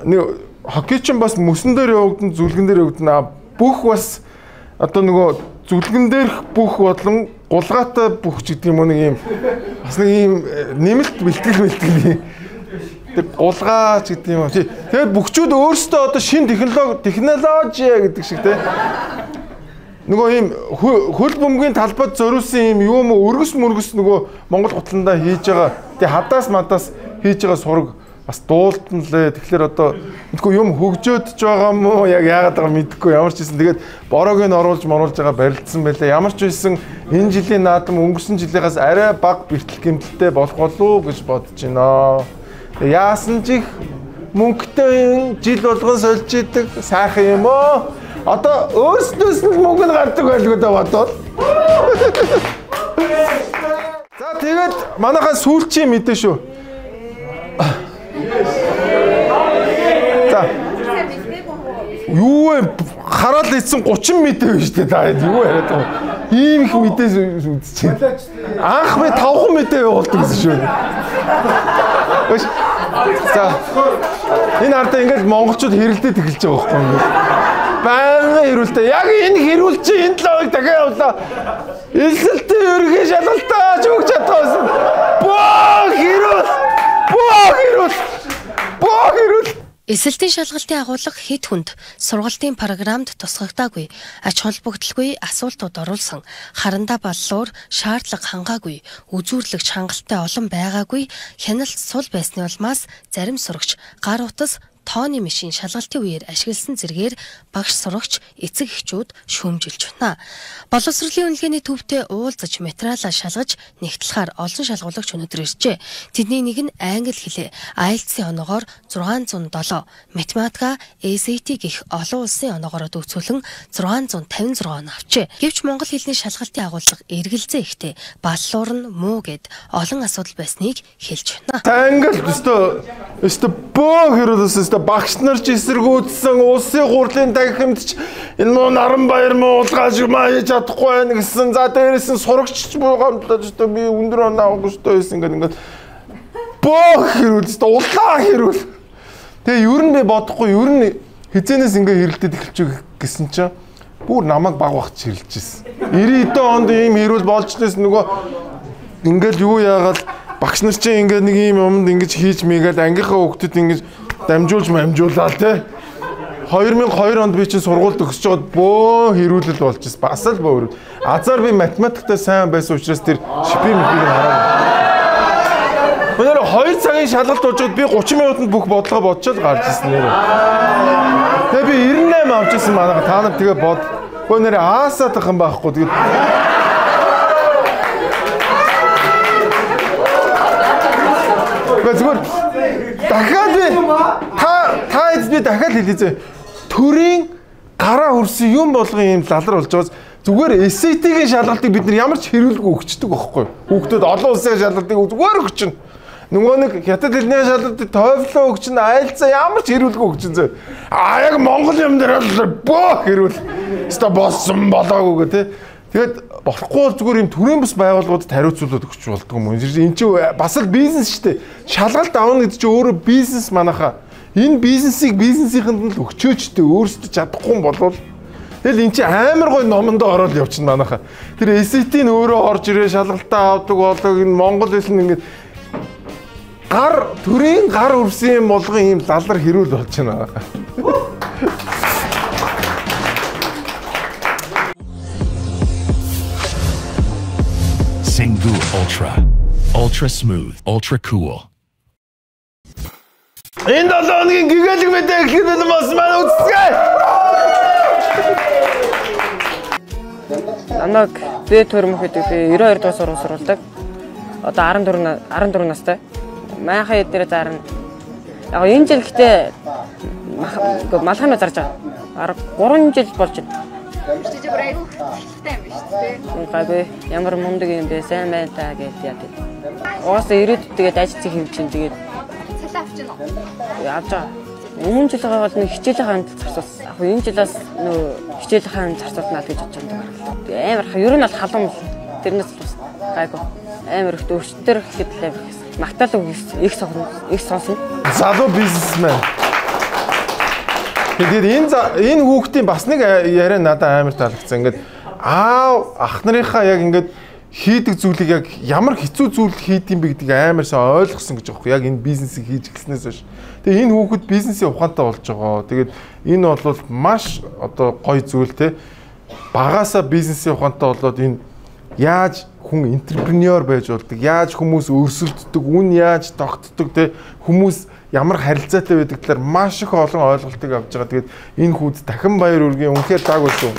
Нэг хоккей чинь бас мөсөн дээр явагдана, зүлгэн дээр явагдана. Бүх бас одоо нөгөө зүлгэн дээрх бүх бодлон гулгаатай бүх ч гэдэг юм уу нэг юм бас нэг юм нэмэлт бэлтгэл тэр гулгаач гэдэг юм. Тэгээд бүгчүүд өөрсдөө одоо шин технологи гэдэг шиг те. Нөгөө ийм хөл бөмбөгийн талбайд зориулсан юм юм өргөс мөргөс нөгөө Монгол гутландаа хийж байгаа. Тэгээ хадаас мадаас хийж байгаа сураг бас дуултан лээ. Тэгэхээр одоо мэдгүй юм хөгжөөдж байгаа юм уу яг яагаад байгаа мэдэхгүй. Ямар ч хэсэн тэгээд бороог нь оруулж байгаа барилдсан байлаа. Ямар ч хэсэн энэ жилийн наадам өнгөрсөн жилийнхаас арай бага бэртэл гэмтэлтэй болох болов гэж бодож байна. Яасан ч их мөнгөтэй жил болгон сольж идэг сайхан юм уу? Одоо өөрсдөөс нь мөнгө гардаг байлгүй да бодвол. За тэгээд манайхаа сүүлчийн мэдээ шүү. За. Юу вэ? Хараад ийдсэн 30 мэдээ байна шүү дээ. Да юу яриад байгаа. Ийм их мэдээ үзчихээ. Анх би 5 мэдээ явуулдаг гэсэн шүү. За. Энэ ардаа ингээд монголчууд хэрэлдээд эхэлж байгаа байхгүй юу? Баян хэрүүлтэй. Яг энэ хэрүүл чи энэ логик дахиад явуулаа. Эсэлтэй ерөнхий шалгалтаа ч өгч чадсан. Боо хэрүүл. Эсэлтийн шалгалтын агуулга хэд хүнд сургалтын програмд тусгагдаагүй, ач холбогдолгүй асуултууд оруулсан, харандаа баллуур шаардлага хангаагүй, үзүүрлэгч хангалттай олон байгаагүй, хяналт сул байсны улмаас зарим сурагч гар утас тооны машин шалгалтын үеэр ашигласан зэргээр багш сурагч эцэг эхчүүд шүүмжилж байна. Боловсролын үнэлгээний төвтэй уулзаж материалаа шалгаж нэгтлэхээр олон шалгуулагч өнөдөр иржээ. Тэдний нэг нь англи хэлээ IELTS-ийн оноогоор 607, математика, SAT гэх олон улсын оноогоор төгсүүлэн 656 он авчээ. Гэвч монгол хэлний шалгалтын агуулга эргэлзээ ихтэй баллуур нь муу гэд олон асуудал байсныг хэлж байна. Англи өстө бөө хэрүүлээс өстө багш нар ч эсэргүүцсэн улсын хурлын тахимдч энэ муу Наранбаяр муулгаж маяж чадахгүй байна гэсэн. За дээрээс нь сурагчч буйгаамдлаж өстө би өндөр оноо авахгүй өстө байсан ингээд бөө хэрүүл өстө улаан хэрүүл. Тэгээ ер нь би бодохгүй ер нь хизэнээс ингээ хэрэлдээд эхэлчих гэсэн чинь бүр намайг баг багч хэрэлжсэн. 90-д онд ийм хэрүүл болжнээс нөгөө ингээл юу яагаад багш нар чинь ингээд нэг ийм юмд ингэж хийж мийгээд ангийнхаа хүүхдэд ингэж дамжуулж мамжуулаа те. 2002 онд би чинь сургуульд төгсөж байгаад бөө хэрүүлэл болчихсон. Бас л бөө хэрүүл. Азар би математиктай сайн байсан учраас тэр шипийн мэтгийг хараад. Өнөөдөр 2 цагийн шалгалт болжод би 30 минутанд бүх бодлого бодчиход гарч ирсэн нэрээ. Тэгээ би 98 авч ирсэн манайха та нар тэгээ бод. Өнөөдөр аасаадах юм байхгүй. Тэгээд зүгээр дахиад би та эцэд дахиад хэлээ зэ. Төрийн гараа хөрсөн юм болгон юм лалар болж байгаас зүгээр SAT-ийн шалгалтыг бид нар ямар ч хэрүүлгүй өгчдөг байхгүй. Хүүхдүүд олон улсын шалгалтыг зүгээр өгчнө. Нөгөө нэг хятад хэлний шалгалтыг TOEFL өгчнө, IELTS ямар ч хэрүүлгүй өгчнө зэ. Яг монгол юм дээр бөө хэрүүл. Өстө боссон болоогүй те. Тэгээд болохгүй бол зүгээр юм төрийн бас байгууллагуудад хариуцуулаад өгч болдгоо юм. Энд чинь бас л бизнес шүү дээ. Шалгалт авна гэдэг чинь өөрөө бизнес манайхаа. Энэ бизнесийг бизнесийнхэнд л өгчөөчтэй өөрсдөө чадахгүй болвол тэгэл эн чинь амар гой номондоо ороод явчихна манайхаа. Тэр SAT-ийн өөрөө орж ирээ шалгалтаа авдаг болог энэ монгол хэл нь ингээд төрийн гар өрсөн юм болгон ийм лалар хэрүүл болж байна. Singu Ultra smooth, ultra cool. Энэ 7 хоногийн гэгээлэг мэдээ эхлэхэд бас маань үзцгээе. Намайг Б Төрмөх гэдэг би 92 дугаар сургууль сурвалдаг. Одоо 14 настай. Майхаа эдгээр зарна. Яг энэ жил гэхдээ малханаа зарж байгаа. 3 жил болж байна. Чи бүр айгүй хөдөлгөөнтэй юм шүү дээ. Гайгүй ямар мундаг юм бэ? Сайн байна та гэж яа тийм. Уусаа ирээдүйд тэгээд ажил хийвчин тэгээд цалаа авч гэнэ үү? Авч байгаа. Өмнө жилийн бол нэг хичээлийн хаанд зарцуулсан. Яг энэ жилээс нөө хичээлийн хаанд зарцуулнаа гэж бодож байгаа. Амар ер нь бол халуун тэрнээс л гайгүй. Амар ихтэй өвчтөр гэхэд л амар магтаал их сонсно. Залуу бизнесмен. Тэгээд энэ хүүхдийн бас нэг яриа надад амар таалагдсан. Ингээд ах нарынхаа яг ингээд хийдэг зүйлийг яг ямар хэцүү зүйл хийдэм бэ гэдгийг амар сайн ойлгосон гэж байгаа юм. Яг энэ бизнесийг хийж эхэлснээс хойш. Тэгээд энэ хүүхэд бизнесийн ухаантай болж байгаа. Тэгээд энэ бол маш одоо гоё зүйл те. Багаасаа бизнесийн ухаантай болоод энэ яаж хүн энтерпренеур байж болдог, яаж хүмүүс өрсөлддөг, үн яаж тогтдог те. Хүмүүс ямар харилцаатай байдаг талаар маш их олон ойлголтыг авч байгаа. Тэгээд энэ хүүд дахин баяр үргийн үнэхээр даг байсан.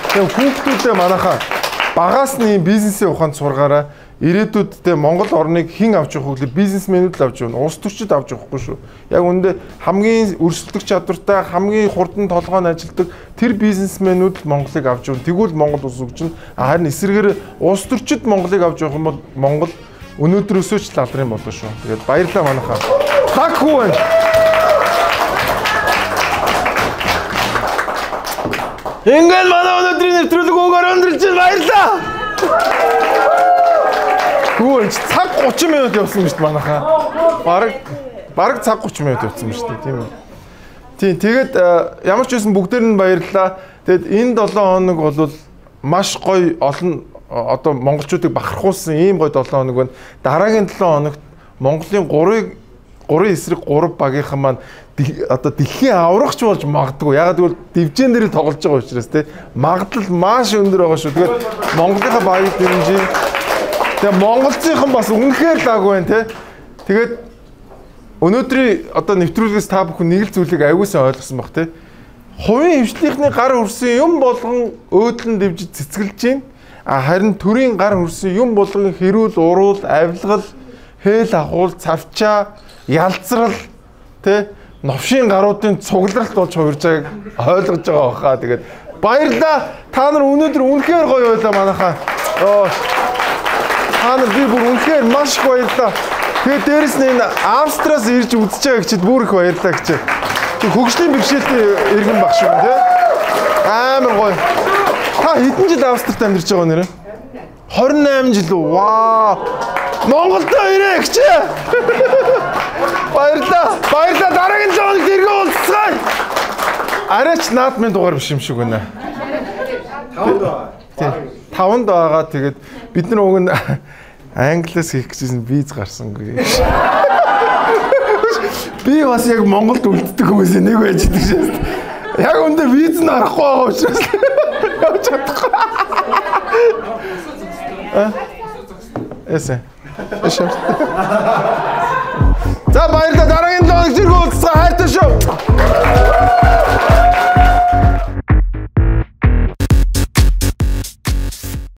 Тэгээд хүүхдүүдээ манайхаа багаас нь бизнесийн ухаанд сургаараа ирээдүйдээ Монгол орныг хэн авч явах вэ? Бизнесмэнүүд л авч явна. Улс төрчид авч явахгүй шүү. Яг үүндээ хамгийн өрсөлдөх чадвартай, хамгийн хурдан толгойн ажилдаг тэр бизнесмэнүүд л Монголыг авч явна. Тэгвэл Монгол улс хөгжинэ. Харин эсрэгээр улс төрчид Монголыг авч явах юм бол Монгол өнөөдрөөсөө ч лалрын болно шүү. Тэгээд баярлалаа манайхаа. Таг хүү байна. Ингээл манай өнөөдрийн нэвтрүүлэг өгөр өндөрлж баярлалаа. Хүү цаг 30 минут явсан шүү дээ манайхаа. Бараг цаг 30 минут явсан шүү дээ тийм үү. Тийм тэгээд ямар ч байсан бүгдээр нь баярлалаа. Тэгэд энэ 7 хоног бол маш гоё олон одоо монголчуудыг бахархуулсан ийм гоё 7 хоног байна. Дараагийн 7 хоногт Монголын 3 эсрэг 3 багийнхан маань одоо дэлхийн аврагч болж магадгүй. Ягаад гэвэл дивжин дээр тоглож байгаа учраас тийм магадлал маш өндөр байгаа шүү. Тэгээд Монголынхаа багийг дэмжиж. Тэгээд монголчийнхан бас үнэхээр лаг байна тийм. Тэгээд өнөөдрийн одоо нэвтрүүлгээс та бүхэн нэг л зүйлийг аягуулсан ойлгосон баг тий. Хувийн хвшлийнхний гар хүрсэн юм болгон өөдлөн дэвжиж цэцгэлж байна. Харин төрийн гар хүрсэн юм болгон хэрүүл, уруул, авилгал, хээл ахуул, цавчаа, ялцрал тий новшийн гаруудын цугларалт болж хувирж байгааг ойлгож байгаа баха. Тэгээд баярлалаа. Та нар өнөөдөр үнэхээр гоё байлаа манайхаа. Та нар би бүр үнэхээр маш их баярлалаа. Тэгээд дээрэс нь энэ Австраас ирж үзэж байгаа гэчихэд бүр их баярлалаа гэж. Хөгжлийн бэрхшээлтэй иргэн баг шүү тий. Амар гоё. Та хэдэн жил Австрт амьдарч байгаа нэрэ? 28 жил үү? Вау. Монголд ирээ гэж. Баярлалаа. Баярлалаа. Дараагийн жолд иргэн уулзцгаая. Арайч наад минь дугаар биш юм шиг байна. 5-нд байгаа. Тэгээд бид нар уг нь англиас хийх гэжсэн виз гарсангүй. Би бас яг Монголд үлддэг хүмүүс нэг байж идэг шээ. Яг өндөө виз нь гарахгүй байгаа учраас явж чадахгүй. Эсэ.